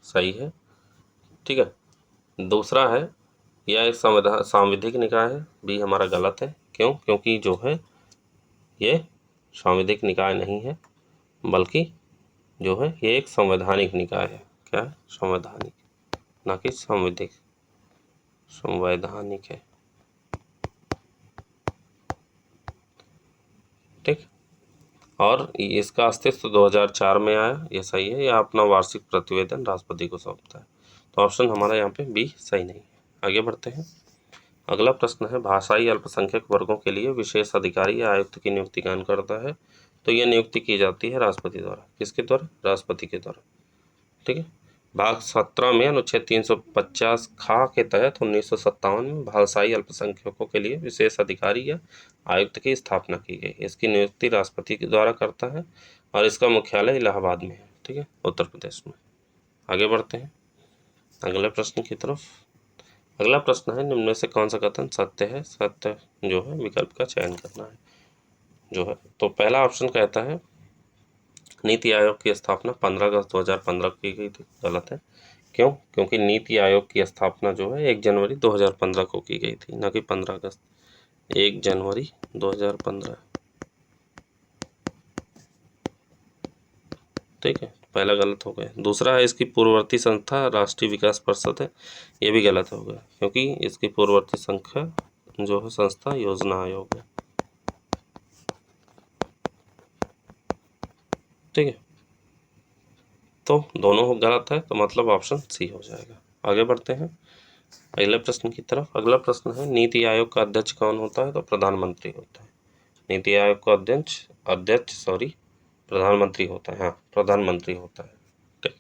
सही है। ठीक है, दूसरा है, यह एक सांविधिक निकाय है। बी हमारा गलत है। क्यों? क्योंकि जो है ये सांविधिक निकाय नहीं है, बल्कि जो है ये एक संवैधानिक निकाय है। क्या है? संवैधानिक, ना कि सांविधिक। संवैधानिक है। ठीक, और इसका अस्तित्व 2004 में आया। ये सही है। यह अपना वार्षिक प्रतिवेदन राष्ट्रपति को सौंपता है। तो ऑप्शन हमारा यहाँ पे बी सही नहीं है। आगे बढ़ते हैं। अगला प्रश्न है, भाषाई अल्पसंख्यक वर्गों के लिए विशेष अधिकारी या आयुक्त की नियुक्ति कौन करता है? तो यह नियुक्ति की जाती है राष्ट्रपति द्वारा। किसके द्वारा? राष्ट्रपति के द्वारा। ठीक है, भाग 17 में अनुच्छेद 350 खा के तहत 1957 में भाषाई अल्पसंख्यकों के लिए विशेष अधिकारी या आयुक्त की स्थापना की गई। इसकी नियुक्ति राष्ट्रपति के द्वारा करता है और इसका मुख्यालय इलाहाबाद में है। ठीक है, उत्तर प्रदेश में। आगे बढ़ते हैं अगले प्रश्न की तरफ। अगला प्रश्न है, निम्न में से कौन सा कथन सत्य है? सत्य जो है विकल्प का चयन करना है जो है। तो पहला ऑप्शन कहता है नीति आयोग की स्थापना 15 अगस्त 2015 की गई थी। गलत है। क्यों? क्योंकि नीति आयोग की स्थापना जो है 1 जनवरी 2015 को की गई थी, ना कि 15 अगस्त। 1 जनवरी 2015। ठीक है, पहला गलत हो गया। दूसरा है, इसकी पूर्ववर्ती संस्था राष्ट्रीय विकास परिषद है। ये भी गलत हो गया, क्योंकि इसकी पूर्ववर्ती संख्या जो है संस्था योजना आयोग है। ठीक है, तो दोनों गलत है, तो मतलब ऑप्शन सी हो जाएगा। आगे बढ़ते हैं अगले प्रश्न की तरफ। अगला प्रश्न है, नीति आयोग का अध्यक्ष कौन होता है? तो प्रधानमंत्री होता है। नीति आयोग का अध्यक्ष प्रधानमंत्री होता है। हाँ, प्रधानमंत्री होता है। ठीक,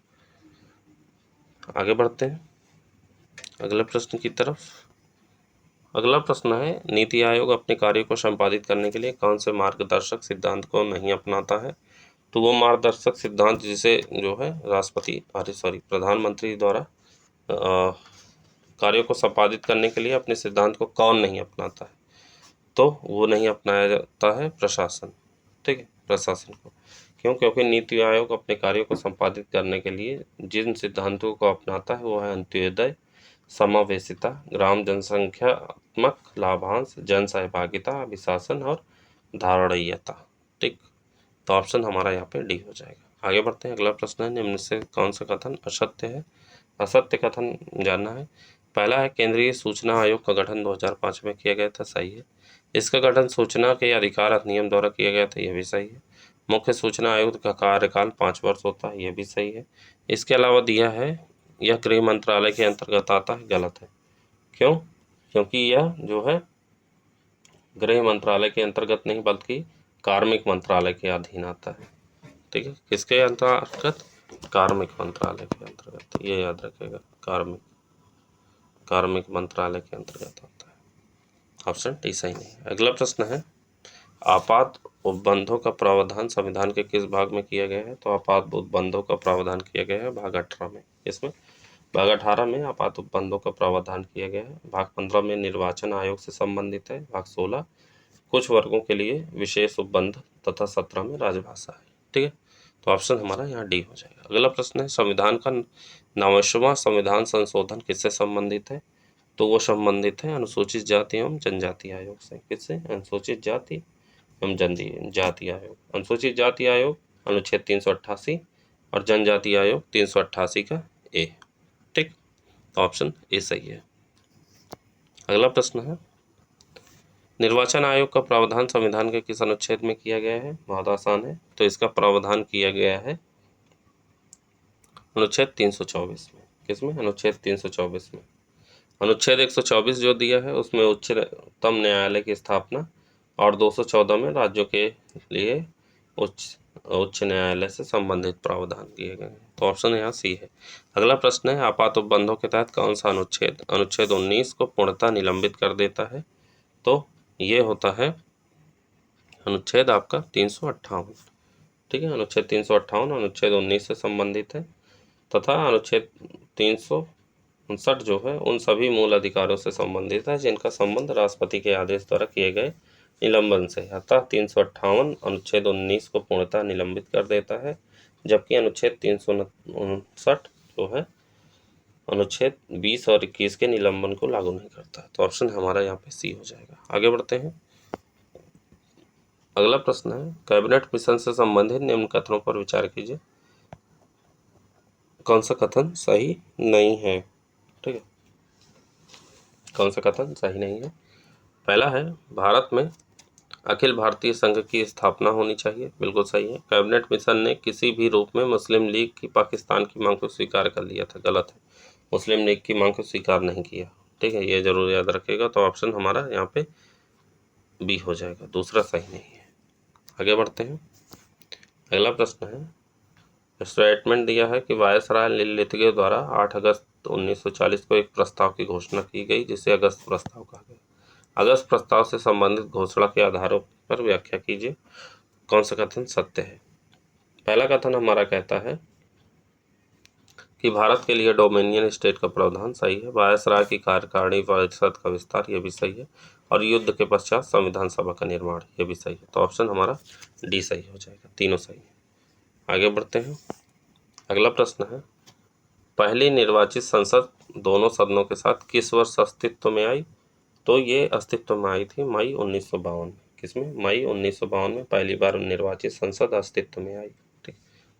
आगे बढ़ते हैं। अगले प्रश्न की तरफ। अगला प्रश्न है, नीति आयोग अपने कार्य को संपादित करने के लिए कौन से मार्गदर्शक सिद्धांत को नहीं अपनाता है? तो वो मार्गदर्शक सिद्धांत जिसे जो है प्रधानमंत्री द्वारा कार्यों को संपादित करने के लिए अपने सिद्धांत को कौन नहीं अपनाता है? तो वो नहीं अपनाया जाता है प्रशासन। ठीक है, प्रशासन को। क्यों? क्योंकि नीति आयोग अपने कार्यों को संपादित करने के लिए जिन सिद्धांतों को अपनाता है वो है अंत्योदय, समावेशिता, ग्राम जनसंख्यात्मक लाभांश, जन सहभागिता, अभिशासन और धारणीयता। ठीक, तो ऑप्शन हमारा यहाँ पे डी हो जाएगा। आगे बढ़ते हैं। अगला प्रश्न है, निम्न से कौन सा कथन असत्य है? असत्य कथन जानना है। पहला है, केंद्रीय सूचना आयोग का गठन 2005 में किया गया था। सही है। इसका गठन सूचना के अधिकार अधिनियम द्वारा किया गया था। यह भी सही है। मुख्य सूचना आयुक्त का कार्यकाल 5 वर्ष होता है। यह भी सही है। इसके अलावा दिया है, यह गृह मंत्रालय के अंतर्गत आता है। गलत है। क्यों? क्योंकि यह जो है गृह मंत्रालय के अंतर्गत नहीं बल्कि कार्मिक मंत्रालय के अधीन आता है। ठीक है, किसके अंतर्गत? कार्मिक मंत्रालय के अंतर्गत। ये याद रखेगा, कार्मिक मंत्रालय के अंतर्गत आता है। ऑप्शन डी सही नहीं है। अगला प्रश्न है, आपात उपबंधों का प्रावधान संविधान के किस भाग में किया गया है? तो आपात उपबंधों का प्रावधान किया गया है भाग 18 में। इसमें भाग 18 में आपात उपबंधों का प्रावधान किया गया है। भाग 15 में निर्वाचन आयोग से संबंधित है। भाग 16 कुछ वर्गों के लिए विशेष उपबंध तथा 17 में राजभाषा है। ठीक है, तो ऑप्शन हमारा यहाँ डी हो जाएगा। अगला प्रश्न है, संविधान का 9वां संविधान संशोधन किससे संबंधित है? तो वो संबंधित है अनुसूचित जाति एवं जनजाति आयोग से। किससे? अनुसूचित जाति एवं जनजाति आयोग। अनुसूचित जाति आयोग अनुच्छेद 388 और जनजाति आयोग 388 का ए। ठीक, तो ऑप्शन ए सही है। अगला प्रश्न है, निर्वाचन आयोग का प्रावधान संविधान के किस अनुच्छेद में किया गया है? बहुत आसान है। तो इसका प्रावधान किया गया है अनुच्छेद 324 में। किसमें? अनुच्छेद 324 में। अनुच्छेद 124 जो दिया है उसमें उच्चतम न्यायालय की स्थापना और 214 में राज्यों के लिए उच्च न्यायालय से संबंधित प्रावधान किए गए हैं। तो ऑप्शन यहाँ सी है। अगला प्रश्न है, आपात उपबंधों के तहत कौन सा अनुच्छेद 19 को पूर्णतः निलंबित कर देता है? तो ये होता है अनुच्छेद आपका 358। ठीक है, अनुच्छेद 358 अनुच्छेद 19 से संबंधित है तथा अनुच्छेद 359 जो है उन सभी मूल अधिकारों से संबंधित है जिनका संबंध राष्ट्रपति के आदेश द्वारा किए गए निलंबन से। अतः 358 अनुच्छेद 19 को पूर्णतः निलंबित कर देता है, जबकि अनुच्छेद 359 जो है अनुच्छेद 20 और 21 के निलंबन को लागू नहीं करता। तो ऑप्शन हमारा यहाँ पे सी हो जाएगा। आगे बढ़ते हैं। अगला प्रश्न है, कैबिनेट मिशन से संबंधित निम्न कथनों पर विचार कीजिए। कौन सा कथन सही नहीं है? ठीक है, कौन सा कथन सही नहीं है? पहला है, भारत में अखिल भारतीय संघ की स्थापना होनी चाहिए। बिल्कुल सही है। कैबिनेट मिशन ने किसी भी रूप में मुस्लिम लीग की पाकिस्तान की मांग को स्वीकार कर लिया था। गलत है। मुस्लिम लीग की मांग को स्वीकार नहीं किया। ठीक है, ये जरूर याद रखिएगा। तो ऑप्शन हमारा यहाँ पे बी हो जाएगा, दूसरा सही नहीं है। आगे बढ़ते हैं। अगला प्रश्न है, स्टेटमेंट दिया है कि वायसराय लिलितगे द्वारा 8 अगस्त 1940 को एक प्रस्ताव की घोषणा की गई जिसे अगस्त प्रस्ताव कहा गया। अगस्त प्रस्ताव से संबंधित घोषणा के आधारों पर व्याख्या कीजिए। कौन सा कथन सत्य है? पहला कथन हमारा कहता है कि भारत के लिए डोमिनियन स्टेट का प्रावधान सही है। वायसराय की कार्यकारिणी परिषद का विस्तार, ये भी सही है। और युद्ध के पश्चात संविधान सभा का निर्माण, ये भी सही है। तो ऑप्शन हमारा डी सही हो जाएगा, तीनों सही है। आगे बढ़ते हैं। अगला प्रश्न है, पहली निर्वाचित संसद दोनों सदनों के साथ किस वर्ष अस्तित्व में आई? तो ये अस्तित्व में आई थी मई 1952 में। किसमें? मई 1952 में पहली बार निर्वाचित संसद अस्तित्व में आई। ठीक,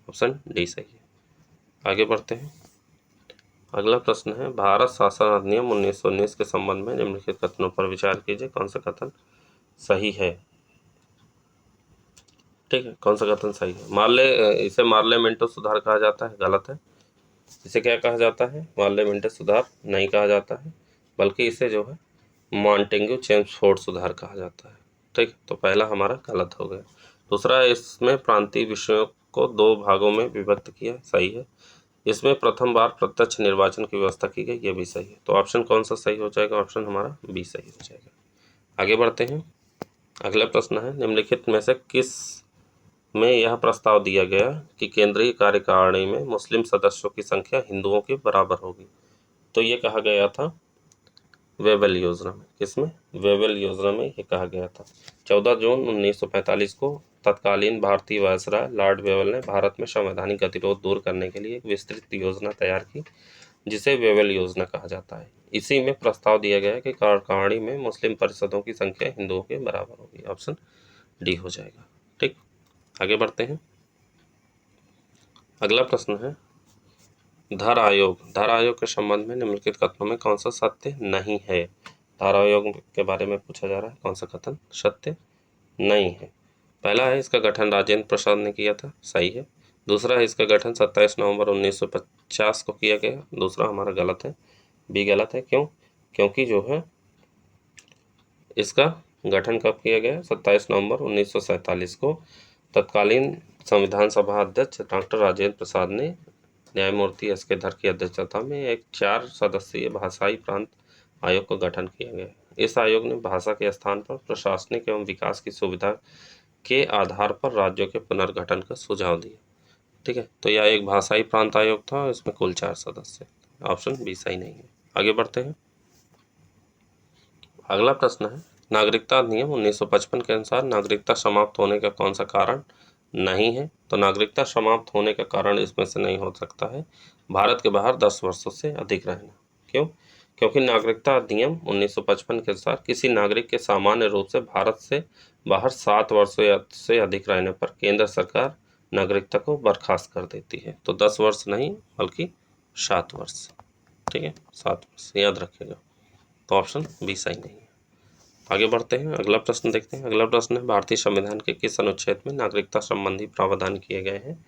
ऑप्शन डी सही है। आगे बढ़ते हैं। अगला प्रश्न है, भारत शासन अधिनियम 1919 के संबंध में निम्नलिखित कथनों पर विचार कीजिए। कौन सा कथन सही है? ठीक है, कौन सा कथन सही है? इसे मार्लियामेंटो सुधार कहा जाता है। गलत है। इसे क्या कहा जाता है? मार्लियामेंटो सुधार नहीं कहा जाता है, बल्कि इसे जो है मॉन्टेग्यू चेम्सफोर्ड सुधार कहा जाता है। ठीक, तो पहला हमारा गलत हो गया। दूसरा, इसमें प्रांतीय विषयों को 2 भागों में विभक्त किया, सही है। इसमें प्रथम बार प्रत्यक्ष निर्वाचन की व्यवस्था की गई, ये भी सही है। तो ऑप्शन कौन सा सही हो जाएगा? ऑप्शन हमारा बी सही हो जाएगा। आगे बढ़ते हैं। अगला प्रश्न है, निम्नलिखित में से किस में यह प्रस्ताव दिया गया कि केंद्रीय कार्यकारिणी में मुस्लिम सदस्यों की संख्या हिंदुओं के बराबर होगी? तो ये कहा गया था वेवेल योजना में। किसमें? वेवेल योजना में ये कहा गया था। 14 जून 1945 को तत्कालीन भारतीय वायसराय लॉर्ड वेवेल ने भारत में संवैधानिक गतिरोध दूर करने के लिए एक विस्तृत योजना तैयार की, जिसे वेवेल योजना कहा जाता है। इसी में प्रस्ताव दिया गया कि कार्यकारिणी में मुस्लिम परिषदों की संख्या हिंदुओं के बराबर होगी। ऑप्शन डी हो जाएगा। ठीक, आगे बढ़ते हैं। अगला प्रश्न है, धर आयोग के संबंध में निम्नलिखित कथनों में कौन सा सत्य नहीं है? धर आयोग के बारे में पूछा जा रहा है, कौन सा कथन सत्य नहीं है? पहला है, इसका गठन राजेंद्र प्रसाद ने किया था, सही है। दूसरा है, इसका गठन 27 नवंबर 1950 को किया गया, दूसरा हमारा गलत है, बी गलत है। क्यों? क्योंकि जो है इसका गठन कब किया गया? 27 नवंबर 1947 को तत्कालीन संविधान सभा अध्यक्ष डॉक्टर राजेंद्र प्रसाद ने न्यायमूर्ति एस के धर की अध्यक्षता में एक 4 सदस्यीय भाषाई प्रांत आयोग का गठन किया गया। इस आयोग ने भाषा के स्थान पर प्रशासनिक एवं विकास की सुविधा के आधार पर राज्यों के पुनर्गठन का सुझाव दिया। ठीक है, तो यह एक भाषाई प्रांत आयोग था, इसमें कुल 4 सदस्य। ऑप्शन बी सही नहीं है। आगे बढ़ते हैं। अगला प्रश्न है, नागरिकता अधिनियम 1955 के अनुसार नागरिकता समाप्त होने का कौन सा कारण नहीं है? तो नागरिकता समाप्त होने का कारण इसमें से नहीं हो सकता है भारत के बाहर 10 वर्षों से अधिक रहना। क्यों? क्योंकि नागरिकता अधिनियम 1955 के अनुसार किसी नागरिक के सामान्य रूप से भारत से बाहर 7 वर्षों से अधिक रहने पर केंद्र सरकार नागरिकता को बर्खास्त कर देती है। तो 10 वर्ष नहीं बल्कि 7 वर्ष। ठीक है, 7 वर्ष याद रखिएगा। तो ऑप्शन बी सही नहीं है। आगे बढ़ते हैं। अगला प्रश्न देखते हैं। अगला प्रश्न है, भारतीय संविधान के किस अनुच्छेद में नागरिकता संबंधी प्रावधान किए गए हैं?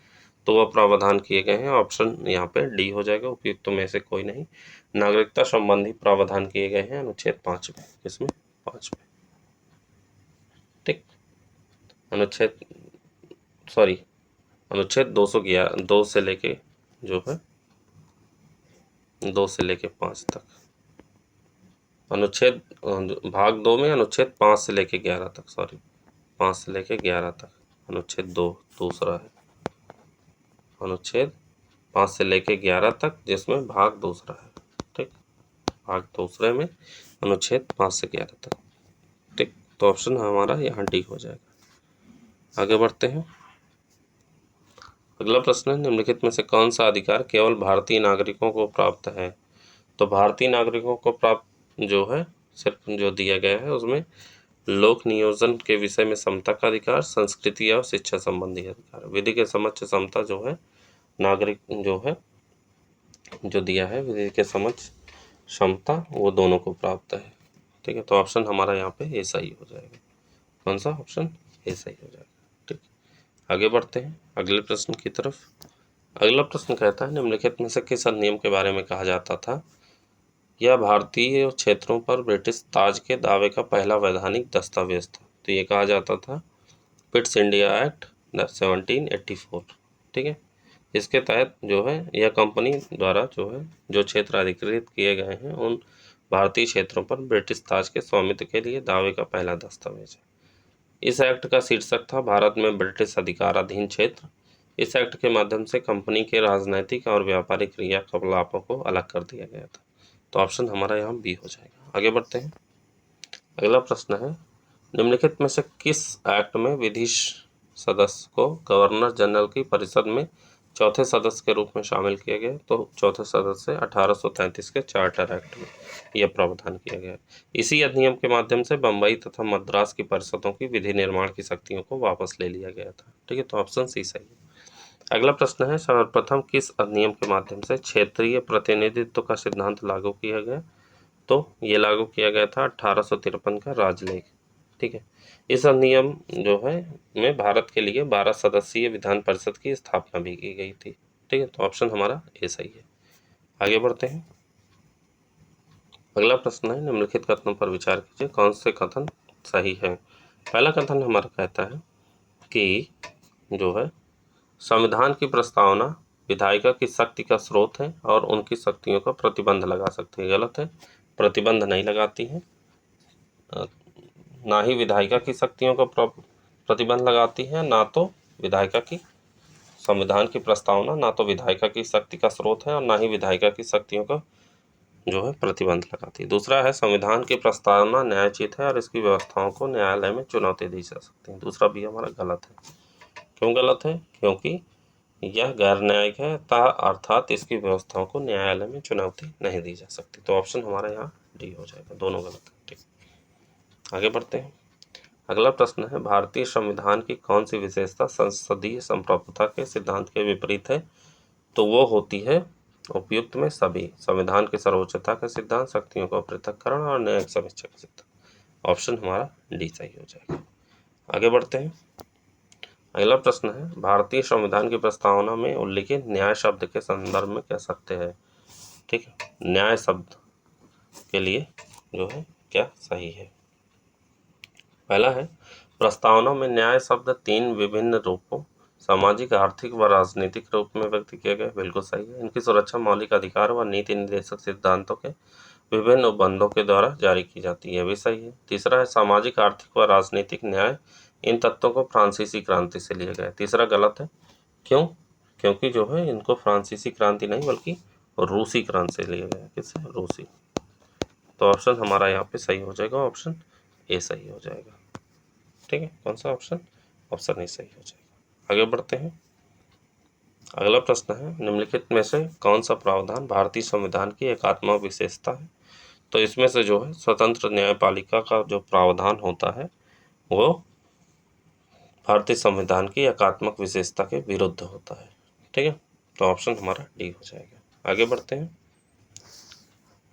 तो वह प्रावधान किए गए हैं, ऑप्शन यहाँ पे डी हो जाएगा, उपयुक्त में से कोई नहीं। नागरिकता संबंधी प्रावधान किए गए हैं अनुच्छेद 5 में। किसमें? 5 में। ठीक, अनुच्छेद अनुच्छेद 211 2 से लेके जो है 2 से लेके 5 तक। अनुच्छेद भाग 2 में अनुच्छेद 5 से लेके 11 तक, 5 से लेके 11 तक अनुच्छेद 2 दूसरा है। अनुच्छेद 5 से लेके 11 तक, जिसमें भाग दूसरा है। ठीक, भाग दूसरे में अनुच्छेद 5 से 11 तक। ठीक, तो ऑप्शन हमारा यहाँ डी हो जाएगा। आगे बढ़ते हैं। अगला प्रश्न है, निम्नलिखित में से कौन सा अधिकार केवल भारतीय नागरिकों को प्राप्त है? तो भारतीय नागरिकों को प्राप्त जो है सिर्फ जो दिया गया है उसमें लोक नियोजन के विषय में समता का अधिकार, संस्कृति और शिक्षा संबंधी अधिकार, विधि के समक्ष समता जो है नागरिक जो है जो दिया है विधि के समक्ष क्षमता, वो दोनों को प्राप्त है। ठीक है, तो ऑप्शन हमारा यहाँ पे ए सही हो जाएगा। कौन सा? ऑप्शन ए सही हो जाएगा। ठीक, आगे बढ़ते हैं अगले प्रश्न की तरफ। अगला प्रश्न कहता है, निम्नलिखित में से किस अधिनियम के बारे में कहा जाता था? यह भारतीय क्षेत्रों पर ब्रिटिश ताज के दावे का पहला वैधानिक दस्तावेज था। तो ये कहा जाता था पिट्स इंडिया एक्ट 1784। ठीक है, इसके तहत जो है यह कंपनी द्वारा जो है जो क्षेत्र अधिकृत किए गए हैं उन भारतीय क्षेत्रों पर ब्रिटिश ताज के स्वामित्व के लिए दावे का पहला दस्तावेज है। इस एक्ट का शीर्षक था भारत में ब्रिटिश अधिकाराधीन क्षेत्र। इस एक्ट के माध्यम से कंपनी के राजनैतिक और व्यापारिक क्रियाकलापों को अलग कर दिया गया था। तो ऑप्शन हमारा यहाँ बी हो जाएगा। आगे बढ़ते हैं। अगला प्रश्न है, निम्नलिखित में से किस एक्ट में विधि सदस्य को गवर्नर जनरल की परिषद में चौथे सदस्य के रूप में शामिल किया गया? तो चौथे सदस्य 1833 के चार्टर एक्ट में यह प्रावधान किया गया। इसी अधिनियम के माध्यम से बम्बई तथा मद्रास की परिषदों की विधि निर्माण की शक्तियों को वापस ले लिया गया था। ठीक है, तो ऑप्शन सी सही है। अगला प्रश्न है, सर्वप्रथम किस अधिनियम के माध्यम से क्षेत्रीय प्रतिनिधित्व का सिद्धांत लागू किया गया? तो ये लागू किया गया था 1853 का राजलेख। ठीक है, इस अधिनियम जो है में भारत के लिए 12 सदस्यीय विधान परिषद की स्थापना भी की गई थी। ठीक है, तो ऑप्शन हमारा ए सही है। आगे बढ़ते हैं। अगला प्रश्न है, निम्नलिखित कथनों पर विचार कीजिए, कौन से कथन सही है? पहला कथन हमारा कहता है कि जो है संविधान की प्रस्तावना विधायिका की शक्ति का स्रोत है और उनकी शक्तियों का प्रतिबंध लगा सकती है। गलत है, प्रतिबंध नहीं लगाती है। ना ही विधायिका की शक्तियों का प्रतिबंध लगाती है, ना तो विधायिका की संविधान की प्रस्तावना ना तो विधायिका की शक्ति का स्रोत है और ना ही विधायिका की शक्तियों का जो है प्रतिबंध लगाती है। दूसरा है संविधान की प्रस्तावना न्यायोचित है और इसकी व्यवस्थाओं को न्यायालय में चुनौती दी जा सकती है। दूसरा भी हमारा गलत है। क्यों गलत है? क्योंकि यह गैर न्यायिक है अर्थात इसकी व्यवस्थाओं को न्यायालय में चुनौती नहीं दी जा सकती। तो ऑप्शन हमारा यहाँ डी हो जाएगा, दोनों गलत है। ठीक, आगे बढ़ते हैं। अगला प्रश्न है, भारतीय संविधान की कौन सी विशेषता संसदीय संप्रभुता के सिद्धांत के विपरीत है? तो वो होती है उपयुक्त में सभी, संविधान की सर्वोच्चता का सिद्धांत, शक्तियों का पृथक्करण और न्यायिक समीक्षा का सिद्धांत। ऑप्शन हमारा डी सही हो जाएगा। आगे बढ़ते हैं। अगला प्रश्न है, भारतीय संविधान की प्रस्तावना में उल्लिखित न्याय शब्द के संदर्भ में क्या सत्य है? ठीक है, न्याय शब्द के लिए जो है क्या सही है? पहला है, प्रस्तावना में न्याय शब्द 3 विभिन्न रूपों सामाजिक, आर्थिक व राजनीतिक रूप में व्यक्त किए गए। बिल्कुल सही है। इनकी सुरक्षा मौलिक अधिकार व नीति निर्देशक सिद्धांतों के विभिन्न उपबंधों के द्वारा जारी की जाती है। भी सही है। तीसरा है, सामाजिक, आर्थिक व राजनीतिक न्याय, इन तत्वों को फ्रांसीसी क्रांति से लिए गए। तीसरा गलत है। क्यों? क्योंकि जो है इनको फ्रांसीसी क्रांति नहीं बल्कि रूसी क्रांति से लिए गए। किससे? रूसी। तो ऑप्शन हमारा यहाँ पे सही हो जाएगा, ऑप्शन ए सही हो जाएगा। ठीक है, कौन सा ऑप्शन? ऑप्शन ए सही हो जाएगा। आगे बढ़ते हैं। अगला प्रश्न है, निम्नलिखित में से कौन सा प्रावधान भारतीय संविधान की एकात्मक विशेषता है? तो इसमें से जो है स्वतंत्र न्यायपालिका का जो प्रावधान होता है वो भारतीय संविधान की एकात्मक विशेषता के विरुद्ध होता है। ठीक है, तो ऑप्शन हमारा डी हो जाएगा। आगे बढ़ते हैं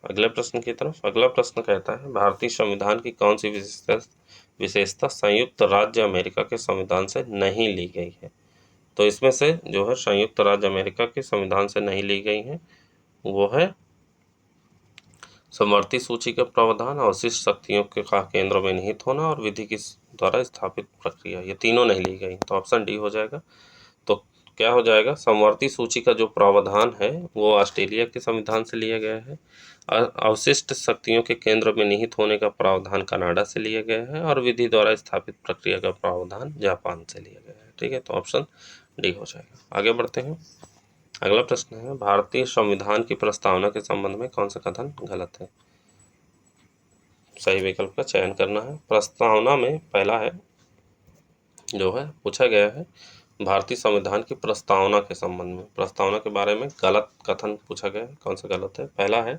अगले प्रश्न की तरफ। अगला प्रश्न कहता है, भारतीय संविधान की कौन सी विशेषता संयुक्त राज्य अमेरिका के संविधान से नहीं ली गई है? तो इसमें से जो है संयुक्त राज्य अमेरिका के संविधान से नहीं ली गई है वो है समवर्ती सूची का प्रावधान, अवशिष्ट शक्तियों के का केंद्र में निहित होना और विधि के द्वारा स्थापित प्रक्रिया। ये तीनों नहीं ली गई, तो ऑप्शन डी हो जाएगा। तो क्या हो जाएगा? समवर्ती सूची का जो प्रावधान है वो ऑस्ट्रेलिया के संविधान से लिया गया है। अवशिष्ट शक्तियों के केंद्र में निहित होने का प्रावधान कनाडा से लिया गया है और विधि द्वारा स्थापित प्रक्रिया का प्रावधान जापान से लिया गया है। ठीक है, तो ऑप्शन डी हो जाएगा। आगे बढ़ते हैं। अगला प्रश्न है, भारतीय संविधान की प्रस्तावना के संबंध में कौन सा कथन गलत है? सही विकल्प का चयन करना है। प्रस्तावना में पहला है जो है पूछा गया है भारतीय संविधान की प्रस्तावना के संबंध में, प्रस्तावना के बारे में गलत कथन पूछा गया है। कौन सा गलत है? पहला है,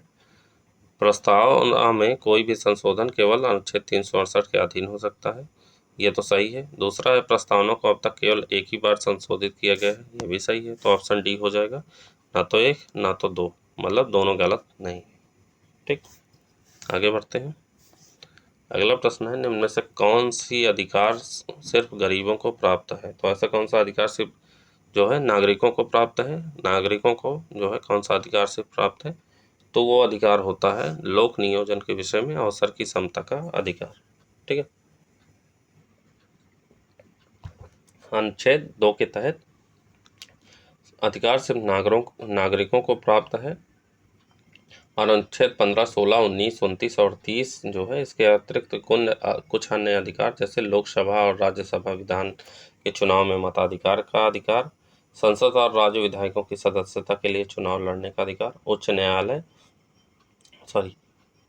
प्रस्तावना में कोई भी संशोधन केवल अनुच्छेद 368 के अधीन हो सकता है। ये तो सही है। दूसरा है, प्रस्तावना को अब तक केवल एक ही बार संशोधित किया गया है। ये भी सही है। तो ऑप्शन डी हो जाएगा, ना तो एक ना तो दो, मतलब दोनों गलत नहीं है। ठीक, आगे बढ़ते हैं। अगला प्रश्न है, निम्न में से कौन सी अधिकार सिर्फ गरीबों को प्राप्त है? तो ऐसा कौन सा अधिकार सिर्फ जो है नागरिकों को प्राप्त है? नागरिकों को जो है कौन सा अधिकार सिर्फ प्राप्त है? तो वो अधिकार होता है लोक नियोजन के विषय में अवसर की समता का अधिकार। ठीक है, अनुच्छेद 2 के तहत अधिकार सिर्फ नागरिकों को प्राप्त है और अनुच्छेद 15, 16, 19, 29 और 30 जो है इसके अतिरिक्त कुछ अन्य अधिकार जैसे लोकसभा और राज्यसभा विधान के चुनाव में मताधिकार का अधिकार, संसद और राज्य विधायकों की सदस्यता के लिए चुनाव लड़ने का अधिकार,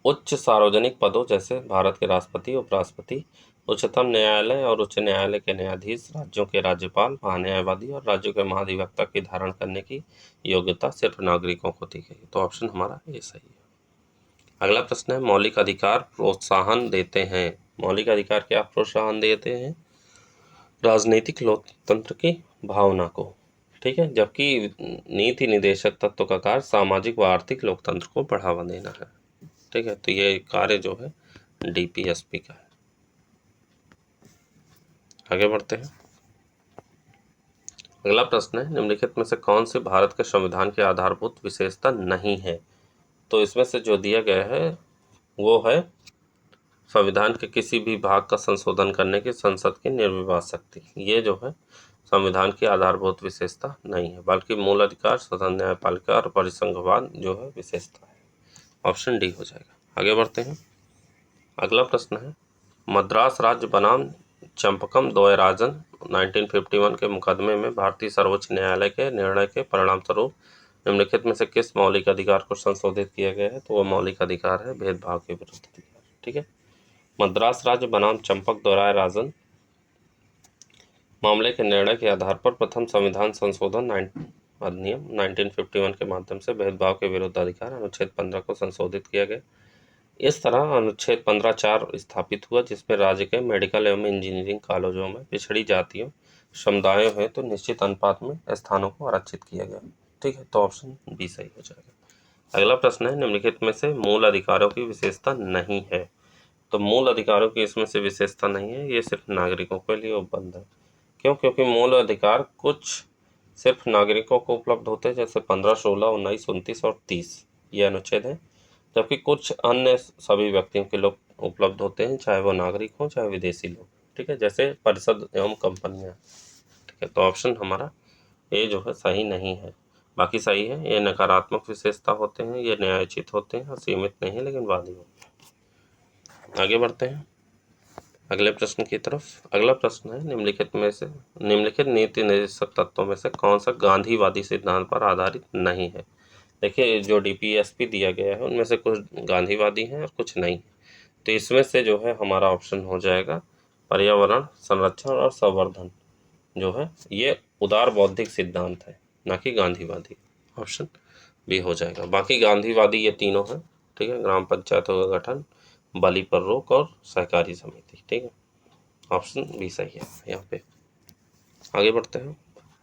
उच्च सार्वजनिक पदों जैसे भारत के राष्ट्रपति, उपराष्ट्रपति, उच्चतम न्यायालय और उच्च न्यायालय के न्यायाधीश, राज्यों के राज्यपाल, महान्यायवादी और राज्यों के महाधिवक्ता की धारण करने की योग्यता सिर्फ नागरिकों को दी गई। तो ऑप्शन हमारा ये सही है। अगला प्रश्न है, मौलिक अधिकार प्रोत्साहन देते हैं। मौलिक अधिकार क्या प्रोत्साहन देते हैं? राजनीतिक लोकतंत्र की भावना को। ठीक है, जबकि नीति निदेशक तत्व का कार्य सामाजिक व आर्थिक लोकतंत्र को बढ़ावा देना है। ठीक है, तो ये कार्य जो है डीपीएसपी का है। आगे बढ़ते हैं। अगला प्रश्न है, निम्नलिखित में से कौन सी भारत के संविधान की आधारभूत विशेषता नहीं है? तो इसमें से जो दिया गया है वो है संविधान के किसी भी भाग का संशोधन करने की संसद की निर्विवाद शक्ति। ये जो है संविधान की आधारभूत विशेषता नहीं है, बल्कि मूल अधिकार, स्वतंत्र न्यायपालिका और परिसंघवाद जो है विशेषता है। ऑप्शन डी हो जाएगा। आगे बढ़ते हैं। अगला प्रश्न है, मद्रास राज्य बनाम चंपकम द्वयराजन 1951 के मुकदमे में भारतीय सर्वोच्च न्यायालय के निर्णय के परिणाम स्वरूप निम्नलिखित में से किस मौलिक अधिकार को संशोधित किया गया है? तो वह मौलिक अधिकार है भेदभाव के विरुद्ध अधिकार। ठीक है। मद्रास राज्य बनाम चंपक द्वयराजन मामले के निर्णय के आधार पर प्रथम संविधान संशोधन अधिनियम 1951 के माध्यम से भेदभाव के विरुद्ध अधिकार अनुच्छेद 15 को संशोधित किया गया। इस तरह अनुच्छेद 15(4) स्थापित हुआ, जिसमें राज्य के मेडिकल एवं इंजीनियरिंग कॉलेजों में पिछड़ी जातियों समुदायों हैं तो निश्चित अनुपात में स्थानों को आरक्षित किया गया। ठीक है, तो ऑप्शन बी सही हो जाएगा। अगला प्रश्न है, निम्नलिखित में से मूल अधिकारों की विशेषता नहीं है? तो मूल अधिकारों की इसमें से विशेषता नहीं है, ये सिर्फ नागरिकों के लिए उपबंध है। क्यों? क्योंकि मूल अधिकार कुछ सिर्फ नागरिकों को उपलब्ध होते हैं, जैसे 15, 16, 19, 29 और 30 ये अनुच्छेद है, जबकि कुछ अन्य सभी व्यक्तियों के लोग उपलब्ध होते हैं, चाहे वो नागरिक हो चाहे विदेशी लोग। ठीक है, जैसे परिषद एवं कंपनियां। ठीक है, तो ऑप्शन हमारा ये जो है सही नहीं है, बाकी सही है। ये नकारात्मक विशेषता होते हैं, ये न्यायोचित होते हैं, सीमित नहीं है लेकिन वादी होते हैं। आगे बढ़ते हैं अगले प्रश्न की तरफ। अगला प्रश्न है, निम्नलिखित नीति निर्देशक तत्वों में से कौन सा गांधीवादी सिद्धांत पर आधारित नहीं है? देखिए, जो डीपीएसपी दिया गया है उनमें से कुछ गांधीवादी हैं और कुछ नहीं। तो इसमें से जो है हमारा ऑप्शन हो जाएगा पर्यावरण संरक्षण और संवर्धन जो है ये उदार बौद्धिक सिद्धांत है, ना कि गांधीवादी। ऑप्शन बी हो जाएगा। बाकी गांधीवादी ये तीनों हैं। ठीक है, ग्राम पंचायतों का गठन, बलि पर रोक और सहकारी समिति। ठीक है, ऑप्शन बी सही है यहाँ पे। आगे बढ़ते हैं।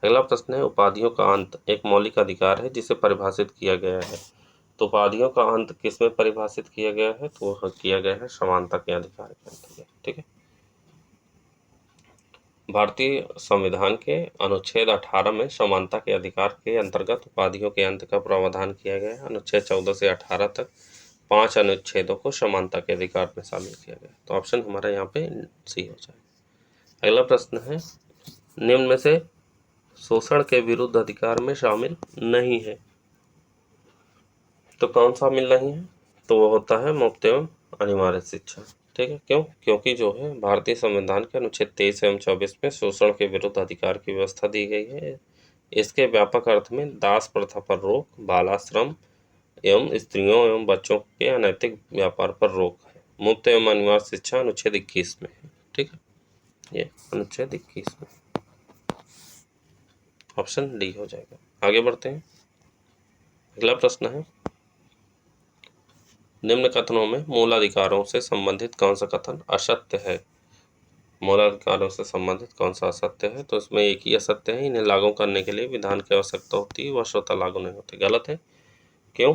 अगला प्रश्न है, उपाधियों का अंत एक मौलिक अधिकार है जिसे परिभाषित किया गया है। तो उपाधियों का अंत किसमें परिभाषित किया गया है? तो वह किया गया है समानता के अधिकार के अंतर्गत। ठीक है, भारतीय संविधान के अनुच्छेद 18 में समानता के अधिकार के अंतर्गत उपाधियों के अंत का प्रावधान किया गया है। अनुच्छेद 14 से 18 तक 5 अनुच्छेदों को समानता के अधिकार में शामिल किया गया। तो ऑप्शन हमारा यहाँ पे सी हो जाएगा। अगला प्रश्न है, निम्न में से शोषण के विरुद्ध अधिकार में शामिल नहीं है? तो कौन शामिल नहीं है? तो वो होता है मुफ्त एवं अनिवार्य शिक्षा। ठीक है, क्यों? क्योंकि जो है भारतीय संविधान के अनुच्छेद 23 एवं 24 में शोषण के विरुद्ध अधिकार की व्यवस्था दी गई है। इसके व्यापक अर्थ में दास प्रथा पर रोक, बालाश्रम एवं स्त्रियों एवं बच्चों के अनैतिक व्यापार पर रोक है। मुफ्त एवं अनिवार्य शिक्षा अनुच्छेद 21 में है। ठीक है, ये अनुच्छेद 21 में, ऑप्शन डी हो जाएगा। आगे बढ़ते हैं। अगला प्रश्न है, निम्न कथनों में मूल अधिकारों से संबंधित कौन सा कथन असत्य है? मूल अधिकारों से संबंधित कौन सा असत्य है? तो इसमें एक ही असत्य है, इन्हें लागू करने के लिए विधान की आवश्यकता होती है, वह स्वतः लागू नहीं होती। गलत है। क्यों?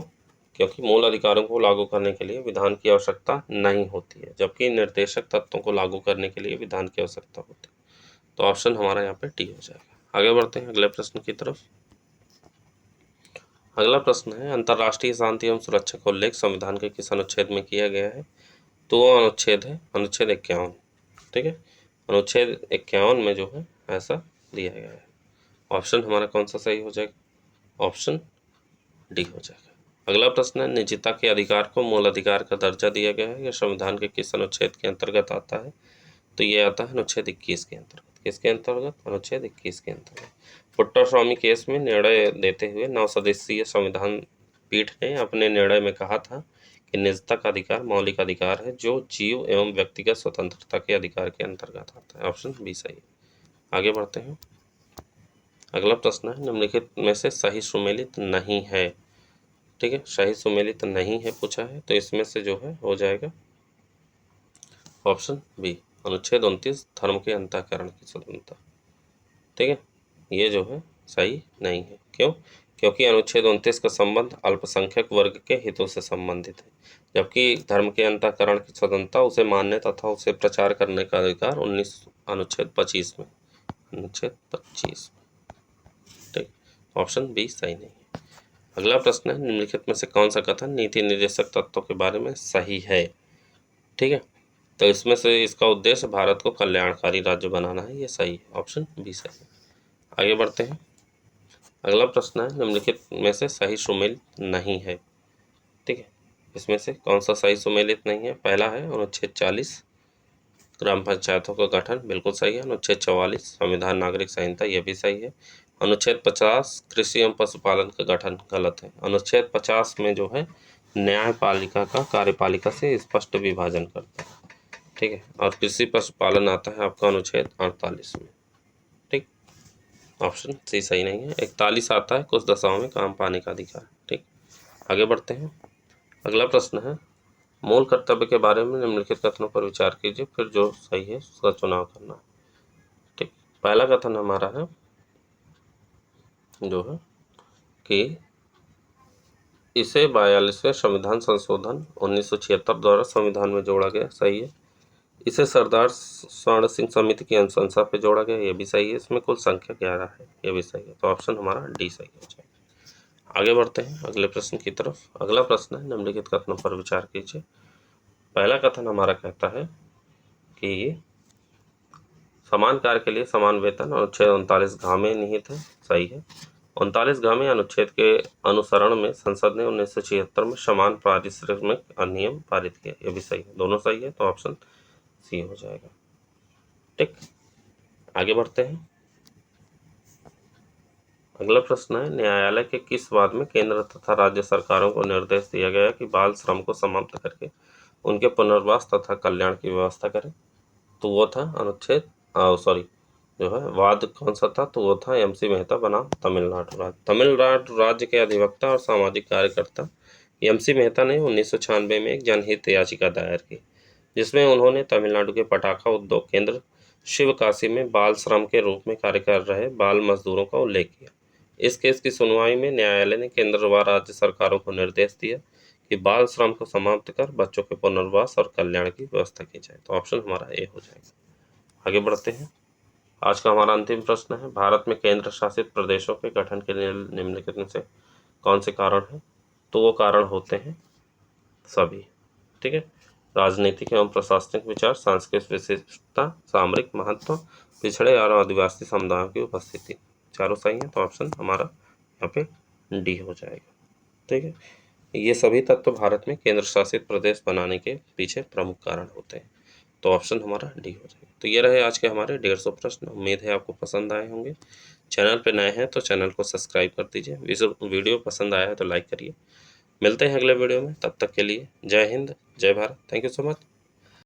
क्योंकि मूल अधिकारों को लागू करने के लिए विधान की आवश्यकता नहीं होती है, जबकि निर्देशक तत्वों को लागू करने के लिए विधान की आवश्यकता होती है। तो ऑप्शन हमारा यहाँ पे टी हो जाएगा। आगे बढ़ते हैं अगले प्रश्न की तरफ। अगला प्रश्न है, अंतर्राष्ट्रीय शांति एवं सुरक्षा का उल्लेख संविधान के किस अनुच्छेद में किया गया है? तो वो अनुच्छेद है अनुच्छेद 51। ठीक है, अनुच्छेद 51 में जो है ऐसा दिया गया है। ऑप्शन हमारा कौन सा सही हो जाएगा? ऑप्शन डी हो जाएगा। अगला प्रश्न है, निजता के अधिकार को मूल अधिकार का दर्जा दिया गया है, यह संविधान के किस अनुच्छेद के अंतर्गत आता है? तो ये आता है अनुच्छेद 21 के अंतर्गत। किसके अंतर्गत? अनुच्छेद 21 के अंतर्गत। पुट्टास्वामी केस में निर्णय देते हुए 9 सदस्यीय संविधान पीठ ने अपने निर्णय में कहा था कि निजता का अधिकार मौलिक अधिकार है जो जीव एवं व्यक्तिगत स्वतंत्रता के अधिकार के अंतर्गत आता है। ऑप्शन बी सही है। आगे बढ़ते हैं। अगला प्रश्न है, निम्नलिखित में से सही सुमेलित नहीं है? ठीक है, सही सुमेलित नहीं है पूछा है, तो इसमें से जो है हो जाएगा ऑप्शन बी, अनुच्छेद 29 धर्म के अंतःकरण की स्वतंत्रता। ठीक है, ये जो है सही नहीं है। क्यों? क्योंकि अनुच्छेद 29 का संबंध अल्पसंख्यक वर्ग के हितों से संबंधित है, जबकि धर्म के अंतःकरण की स्वतंत्रता उसे मानने तथा उसे प्रचार करने का अधिकार अनुच्छेद 25 में, अनुच्छेद 25। ठीक, ऑप्शन बी सही नहीं है। अगला प्रश्न है, निम्नलिखित में से कौन सा कथन नीति निर्देशक तत्वों के बारे में सही है? ठीक है, तो इसमें से इसका उद्देश्य भारत को कल्याणकारी राज्य बनाना है, ये सही है। ऑप्शन बी सही है। आगे बढ़ते हैं। अगला प्रश्न है, निम्नलिखित में से सही सुमेल नहीं है। ठीक है, इसमें से कौन सा सही सुमेलित नहीं है? पहला है अनुच्छेद 40 ग्राम पंचायतों का गठन, बिल्कुल सही है। अनुच्छेद 44 संविधान नागरिक संहिता, यह भी सही है। अनुच्छेद 50 कृषि एवं पशुपालन का गठन, गलत है। अनुच्छेद 50 में जो है न्यायपालिका का कार्यपालिका से स्पष्ट विभाजन करता है। ठीक है, और कृषि पशुपालन आता है आपका अनुच्छेद 48 में। ठीक, ऑप्शन सी सही नहीं है। 41 आता है कुछ दशाओं में काम पाने का अधिकार। ठीक, आगे बढ़ते हैं। अगला प्रश्न है, मूल कर्तव्य के बारे में निम्नलिखित कथनों पर विचार कीजिए, फिर जो सही है उसका चुनाव करना। ठीक, पहला कथन हमारा है जो है कि इसे 42वें संविधान संशोधन 1976 द्वारा संविधान में जोड़ा गया, सही है। इसे सरदार स्वर्ण सिंह समिति की अनुशंसा पे जोड़ा गया, ये भी सही है। इसमें कुल संख्या 11 है, ये भी सही है। तो ऑप्शन हमारा डी सही हो जाएगा। आगे बढ़ते हैं अगले प्रश्न की तरफ। अगला प्रश्न है, निम्नलिखित कथनों पर विचार कीजिए। पहला कथन हमारा कहता है कि समान कार्य के लिए समान वेतन अनुच्छेद 39 घ में निहित है, सही है। 39 घ में अनुच्छेद के अनुसरण में संसद ने 1976 में समान पारिश्रमिक अधिनियम पारित किया, यह भी सही है। दोनों सही है, तो ऑप्शन सी हो जाएगा। ठीक, आगे बढ़ते हैं। अगला प्रश्न है, न्यायालय के किस वाद में केंद्र तथा राज्य सरकारों को निर्देश दिया गया कि बाल श्रम को समाप्त करके उनके पुनर्वास तथा कल्याण की व्यवस्था करें? तो वो था अनुच्छेद जो है वाद कौन सा था? तो वो था एमसी मेहता बनाम तमिलनाडु राज्य। तमिलनाडु राज्य के अधिवक्ता और सामाजिक कार्यकर्ता एमसी मेहता ने 1996 में एक जनहित याचिका दायर की, जिसमें उन्होंने तमिलनाडु के पटाखा उद्योग केंद्र शिवकाशी में बाल श्रम के रूप में कार्य कर रहे बाल मजदूरों का उल्लेख किया। इस केस की सुनवाई में न्यायालय ने केंद्र व राज्य सरकारों को निर्देश दिया कि बाल श्रम को समाप्त कर बच्चों के पुनर्वास और कल्याण की व्यवस्था की जाए। तो ऑप्शन हमारा ए हो जाएगा। आगे बढ़ते हैं। आज का हमारा अंतिम प्रश्न है, भारत में केंद्र शासित प्रदेशों के गठन के लिए निम्नलिखित में से कौन से कारण हैं? तो वो कारण होते हैं सभी। ठीक है, राजनीतिक एवं प्रशासनिक विचार, सांस्कृतिक विशिष्टता, सामरिक महत्व, पिछड़े और आदिवासी समुदायों की उपस्थिति, चारों सही है। तो ऑप्शन हमारा यहाँ पे डी हो जाएगा। ठीक है, ये सभी तत्व भारत में केंद्र शासित प्रदेश बनाने के पीछे प्रमुख कारण होते हैं। तो ऑप्शन हमारा डी हो जाएगा। तो ये रहे आज के हमारे 150 प्रश्न। उम्मीद है आपको पसंद आए होंगे। चैनल पे नए हैं तो चैनल को सब्सक्राइब कर दीजिए। वीडियो पसंद आया है तो लाइक करिए। मिलते हैं अगले वीडियो में, तब तक के लिए जय हिंद, जय Bharat. Thank you so much.